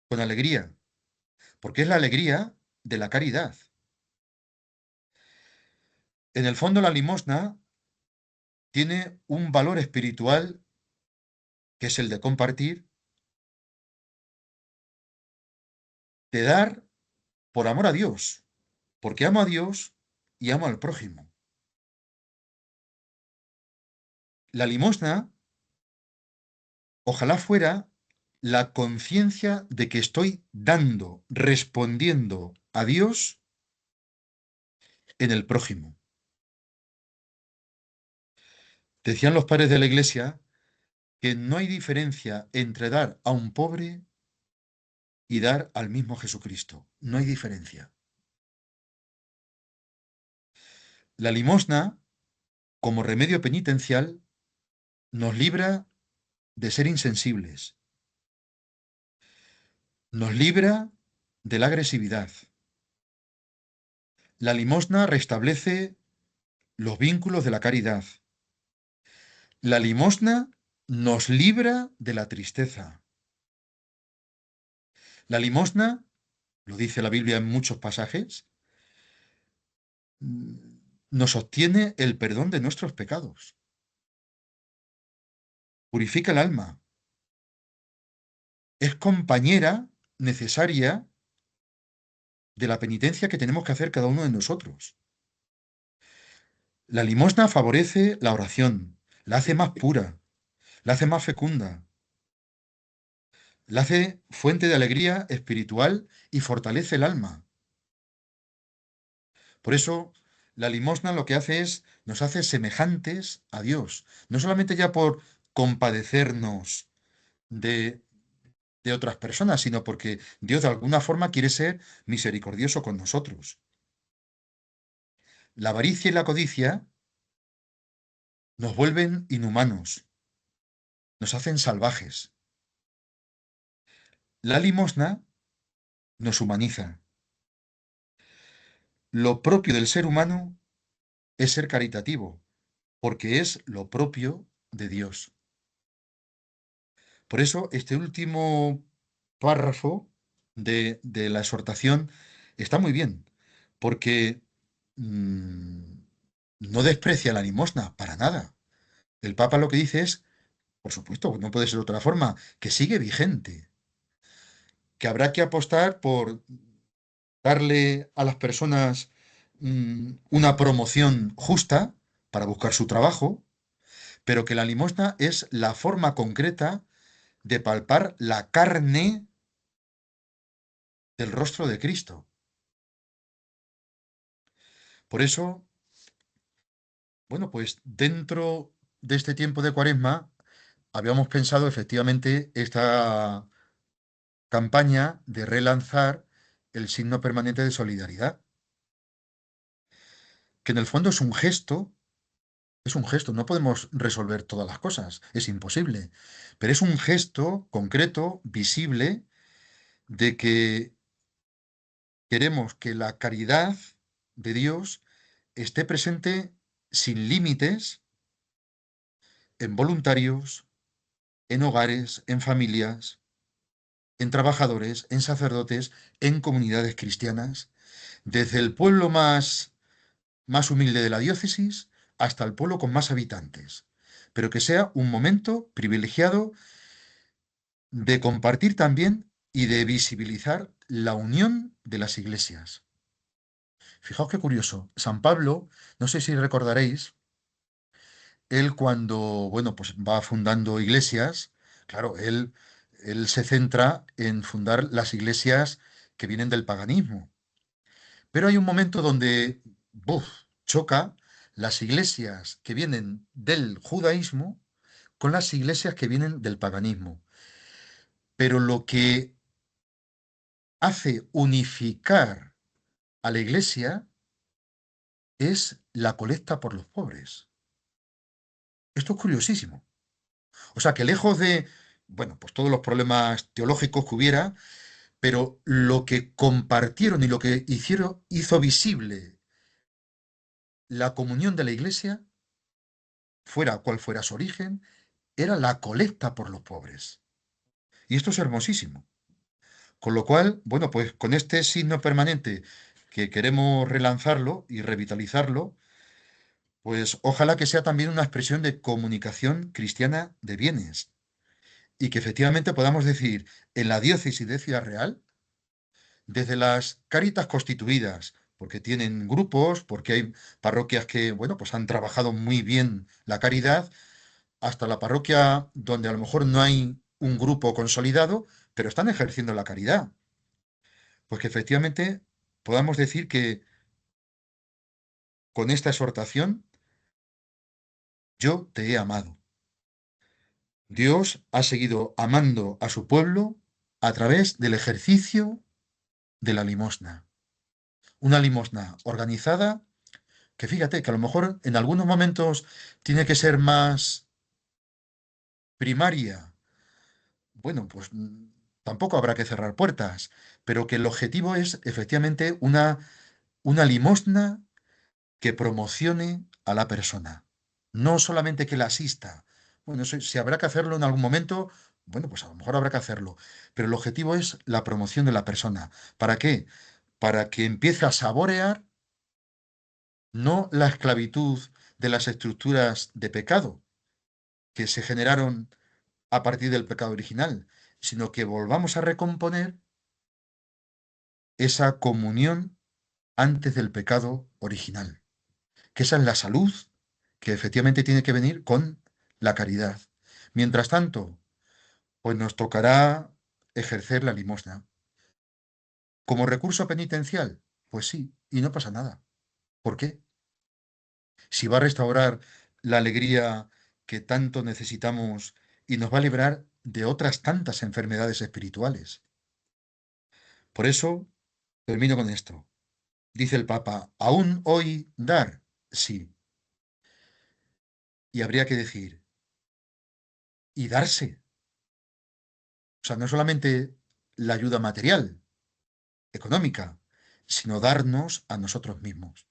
con alegría, porque es la alegría de la caridad. En el fondo, la limosna tiene un valor espiritual que es el de compartir, de dar por amor a Dios, porque amo a Dios y amo al prójimo. La limosna, ojalá fuera la conciencia de que estoy dando, respondiendo a Dios en el prójimo. Decían los padres de la Iglesia que no hay diferencia entre dar a un pobre y dar al mismo Jesucristo. No hay diferencia. La limosna, como remedio penitencial, nos libra de ser insensibles, nos libra de la agresividad. La limosna restablece los vínculos de la caridad. La limosna nos libra de la tristeza. La limosna, lo dice la Biblia en muchos pasajes, nos obtiene el perdón de nuestros pecados. Purifica el alma. Es compañera necesaria de la penitencia que tenemos que hacer cada uno de nosotros. La limosna favorece la oración, la hace más pura, la hace más fecunda, la hace fuente de alegría espiritual y fortalece el alma. Por eso, la limosna lo que hace es, nos hace semejantes a Dios, no solamente ya por compadecernos de, de otras personas, sino porque Dios de alguna forma quiere ser misericordioso con nosotros. La avaricia y la codicia nos vuelven inhumanos, nos hacen salvajes. La limosna nos humaniza. Lo propio del ser humano es ser caritativo, porque es lo propio de Dios. Por eso, este último párrafo de la exhortación está muy bien, porque mm, no desprecia la limosna para nada. El Papa lo que dice es, por supuesto, no puede ser de otra forma, que sigue vigente, que habrá que apostar por darle a las personas una promoción justa para buscar su trabajo, pero que la limosna es la forma concreta de palpar la carne del rostro de Cristo. Por eso, bueno, pues dentro de este tiempo de Cuaresma habíamos pensado efectivamente esta campaña de relanzar el signo permanente de solidaridad, que en el fondo es un gesto Es un gesto, no podemos resolver todas las cosas, es imposible, pero es un gesto concreto, visible, de que queremos que la caridad de Dios esté presente sin límites en voluntarios, en hogares, en familias, en trabajadores, en sacerdotes, en comunidades cristianas, desde el pueblo más humilde de la diócesis hasta el pueblo con más habitantes, pero que sea un momento privilegiado de compartir también y de visibilizar la unión de las iglesias. Fijaos qué curioso, San Pablo, no sé si recordaréis, él cuando, bueno, pues va fundando iglesias, claro, él se centra en fundar las iglesias que vienen del paganismo. Pero hay un momento donde ¡buf!, choca las iglesias que vienen del judaísmo con las iglesias que vienen del paganismo. Pero lo que hace unificar a la iglesia es la colecta por los pobres. Esto es curiosísimo. O sea, que lejos de, bueno, pues todos los problemas teológicos que hubiera, pero lo que compartieron y lo que hizo visible la comunión de la iglesia, fuera cual fuera su origen, era la colecta por los pobres. Y esto es hermosísimo. Con lo cual, bueno, pues con este signo permanente que queremos relanzarlo y revitalizarlo, pues ojalá que sea también una expresión de comunicación cristiana de bienes y que efectivamente podamos decir en la diócesis de Ciudad Real, desde las cáritas constituidas, porque tienen grupos, porque hay parroquias que, bueno, pues han trabajado muy bien la caridad, hasta la parroquia donde a lo mejor no hay un grupo consolidado, pero están ejerciendo la caridad. Pues que efectivamente podamos decir que con esta exhortación, yo te he amado. Dios ha seguido amando a su pueblo a través del ejercicio de la limosna. Una limosna organizada que fíjate que a lo mejor en algunos momentos tiene que ser más primaria. Bueno, pues tampoco habrá que cerrar puertas, pero que el objetivo es efectivamente una limosna que promocione a la persona, no solamente que la asista. Bueno, si habrá que hacerlo en algún momento, bueno, pues a lo mejor habrá que hacerlo, pero el objetivo es la promoción de la persona. ¿Para qué? Para que empiece a saborear no la esclavitud de las estructuras de pecado que se generaron a partir del pecado original, sino que volvamos a recomponer esa comunión antes del pecado original, que esa es la salud que efectivamente tiene que venir con la caridad. Mientras tanto, pues nos tocará ejercer la limosna. ¿Como recurso penitencial? Pues sí, y no pasa nada. ¿Por qué? Si va a restaurar la alegría que tanto necesitamos y nos va a librar de otras tantas enfermedades espirituales. Por eso, termino con esto. Dice el Papa, ¿aún hoy dar? Sí. Y habría que decir, y darse. O sea, no solamente la ayuda material, económica, sino darnos a nosotros mismos.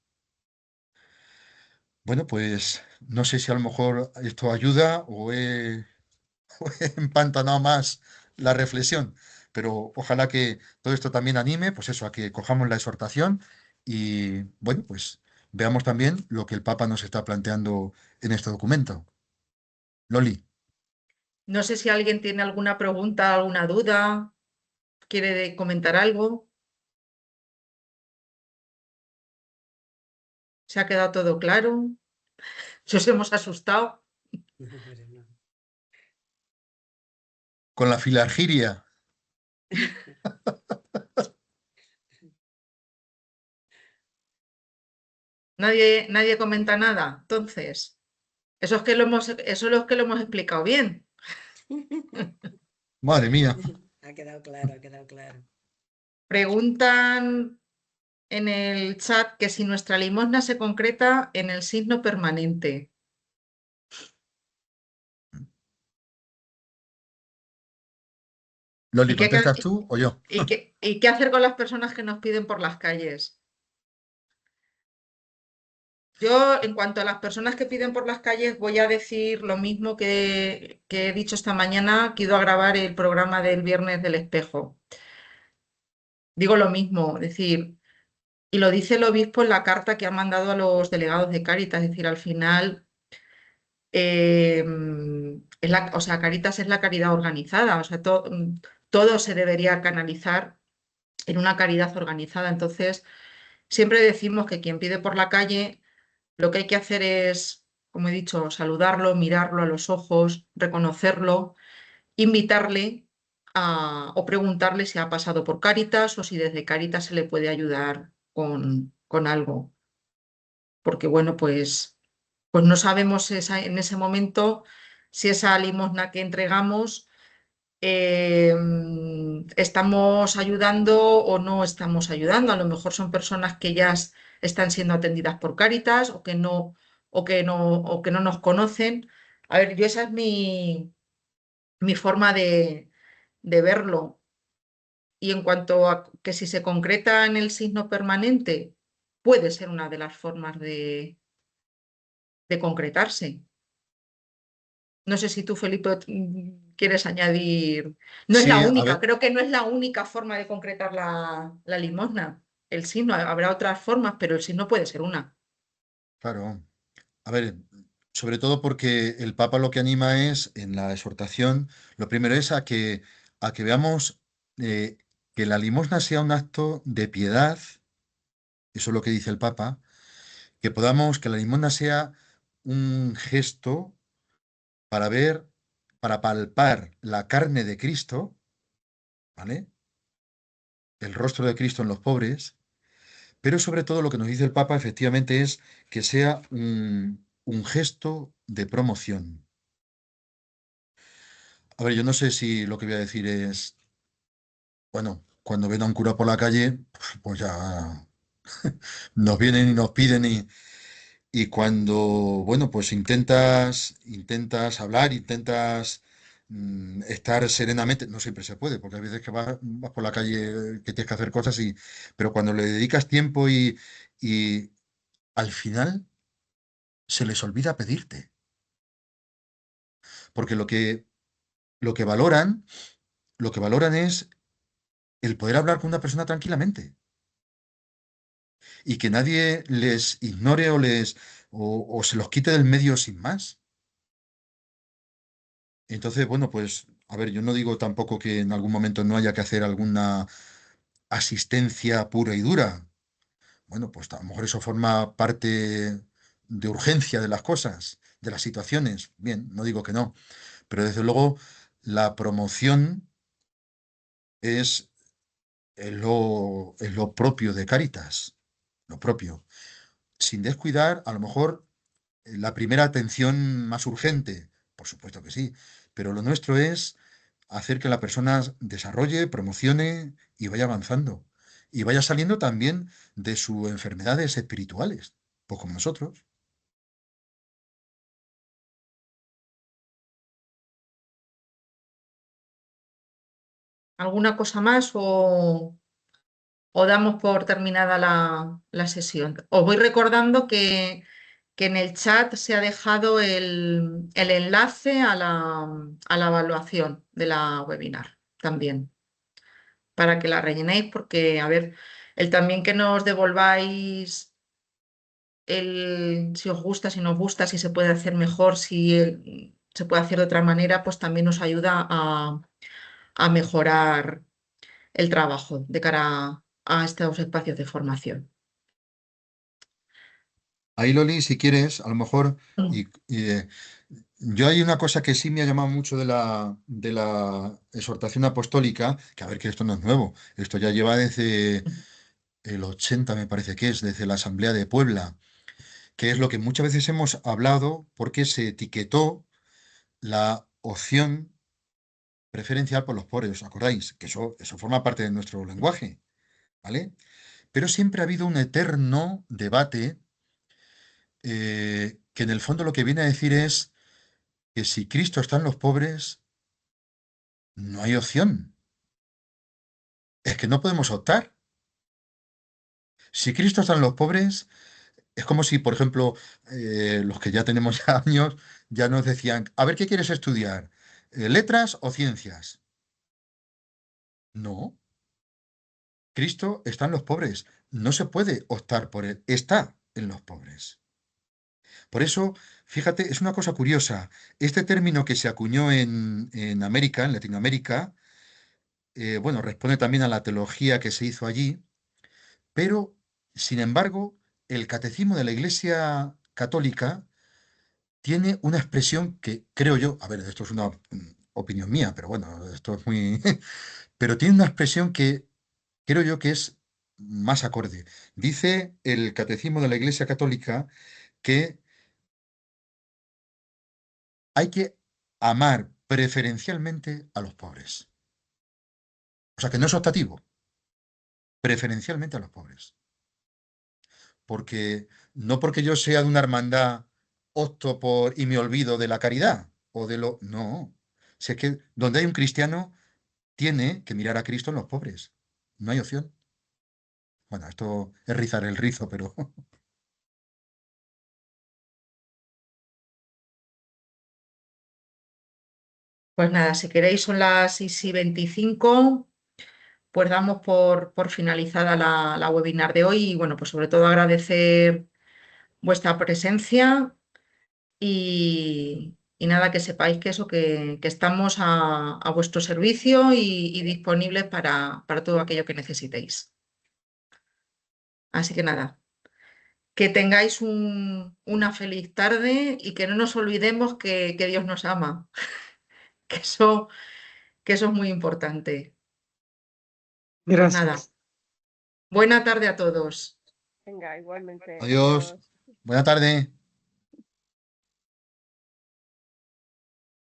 Bueno, pues no sé si a lo mejor esto ayuda o he, o he empantanado más la reflexión, pero ojalá que todo esto también anime, pues eso, a que cojamos la exhortación y, bueno, pues veamos también lo que el Papa nos está planteando en este documento. Loli. No sé si alguien tiene alguna pregunta, alguna duda, quiere comentar algo. ¿Se ha quedado todo claro? ¿Nos hemos asustado? Con la filargiria. Nadie comenta nada. Entonces, eso es lo que lo hemos explicado bien. Madre mía. Ha quedado claro, ha quedado claro. Preguntan en el chat que si nuestra limosna se concreta en el signo permanente. Loli, ¿Y qué, ¿contestas tú o yo? y qué hacer con las personas que nos piden por las calles? Yo, en cuanto a las personas que piden por las calles, voy a decir lo mismo que he dicho esta mañana, que he ido a grabar el programa del Viernes del Espejo. Digo lo mismo, es decir, y lo dice el obispo en la carta que ha mandado a los delegados de Cáritas, es decir, al final, o sea, Cáritas es la caridad organizada, o sea, todo se debería canalizar en una caridad organizada. Entonces, siempre decimos que quien pide por la calle, lo que hay que hacer es, como he dicho, saludarlo, mirarlo a los ojos, reconocerlo, invitarle o preguntarle si ha pasado por Cáritas o si desde Cáritas se le puede ayudar con algo. Porque bueno, pues no sabemos en ese momento si esa limosna que entregamos estamos ayudando o no estamos ayudando. A lo mejor son personas que ya están siendo atendidas por Cáritas o que no nos conocen. A ver, yo esa es mi forma de verlo. Y en cuanto a que si se concreta en el signo permanente, puede ser una de las formas de concretarse. No sé si tú, Felipe, quieres añadir. No es la Sí, a única, ver, creo que no es la única forma de concretar la limosna. El signo, habrá otras formas, pero el signo puede ser una. claro. A ver, sobre todo porque el Papa lo que anima es, en la exhortación, lo primero es a que veamos eh, que la limosna sea un acto de piedad, eso es lo que dice el Papa, que la limosna sea un gesto para ver, para palpar la carne de Cristo, ¿vale? El rostro de Cristo en los pobres, pero sobre todo lo que nos dice el Papa efectivamente es que sea un gesto de promoción. A ver, yo no sé si lo que voy a decir es, bueno, cuando ven a un cura por la calle, pues ya nos vienen y nos piden y cuando, bueno, pues intentas hablar, intentas estar serenamente, no siempre se puede, porque hay veces que vas por la calle que tienes que hacer cosas pero cuando le dedicas tiempo y al final se les olvida pedirte, porque lo que valoran, lo que valoran es el poder hablar con una persona tranquilamente y que nadie les ignore o se los quite del medio sin más. Entonces, bueno, pues, a ver, yo no digo tampoco que en algún momento no haya que hacer alguna asistencia pura y dura. Bueno, pues a lo mejor eso forma parte de urgencia de las cosas, de las situaciones. Bien, no digo que no, pero desde luego la promoción es, es lo propio de Cáritas, lo propio. Sin descuidar, a lo mejor, la primera atención más urgente, por supuesto que sí, pero lo nuestro es hacer que la persona desarrolle, promocione y vaya avanzando. Y vaya saliendo también de sus enfermedades espirituales, pues como nosotros. ¿Alguna cosa más o damos por terminada la sesión? Os voy recordando que en el chat se ha dejado el enlace a la evaluación de la webinar también, para que la rellenéis, porque, a ver, el también que nos devolváis si os gusta, si no os gusta, si se puede hacer mejor, si se puede hacer de otra manera, pues también nos ayuda a mejorar el trabajo de cara a estos espacios de formación. Ahí, Loli, si quieres, a lo mejor, Mm. y, yo hay una cosa que sí me ha llamado mucho de la exhortación apostólica, que a ver que esto no es nuevo, esto ya lleva desde el 80, me parece que es, desde la Asamblea de Puebla, que es lo que muchas veces hemos hablado porque se etiquetó la opción preferencial por los pobres, ¿os acordáis? Que eso forma parte de nuestro lenguaje, ¿vale? Pero siempre ha habido un eterno debate que en el fondo lo que viene a decir es que si Cristo está en los pobres, no hay opción. Es que no podemos optar. Si Cristo está en los pobres, es como si, por ejemplo, los que ya tenemos ya años, ya nos decían, a ver, ¿qué quieres estudiar? ¿Letras o ciencias? No, Cristo está en los pobres. No se puede optar por él. Está en los pobres. Por eso, fíjate, es una cosa curiosa. Este término que se acuñó en América, en Latinoamérica, bueno, responde también a la teología que se hizo allí, pero, sin embargo, el catecismo de la Iglesia Católica tiene una expresión que creo yo, a ver, esto es una opinión mía, pero bueno, esto es muy... pero tiene una expresión que creo yo que es más acorde. Dice el catecismo de la Iglesia Católica que hay que amar preferencialmente a los pobres. O sea, que no es optativo, preferencialmente a los pobres. Porque no porque yo sea de una hermandad opto por y me olvido de la caridad o de lo... No. Si es que donde hay un cristiano tiene que mirar a Cristo en los pobres. No hay opción. Bueno, esto es rizar el rizo, pero Pues nada, si queréis son las 6:25, pues damos por finalizada la webinar de hoy y bueno, pues sobre todo agradecer vuestra presencia y nada, que sepáis que eso, que estamos a vuestro servicio y disponibles para todo aquello que necesitéis. Así que nada, que tengáis una feliz tarde y que no nos olvidemos que Dios nos ama, que eso, que eso es muy importante. Pues nada, Gracias. buena tarde a todos. Venga, igualmente. adiós. Adiós. Buena tarde.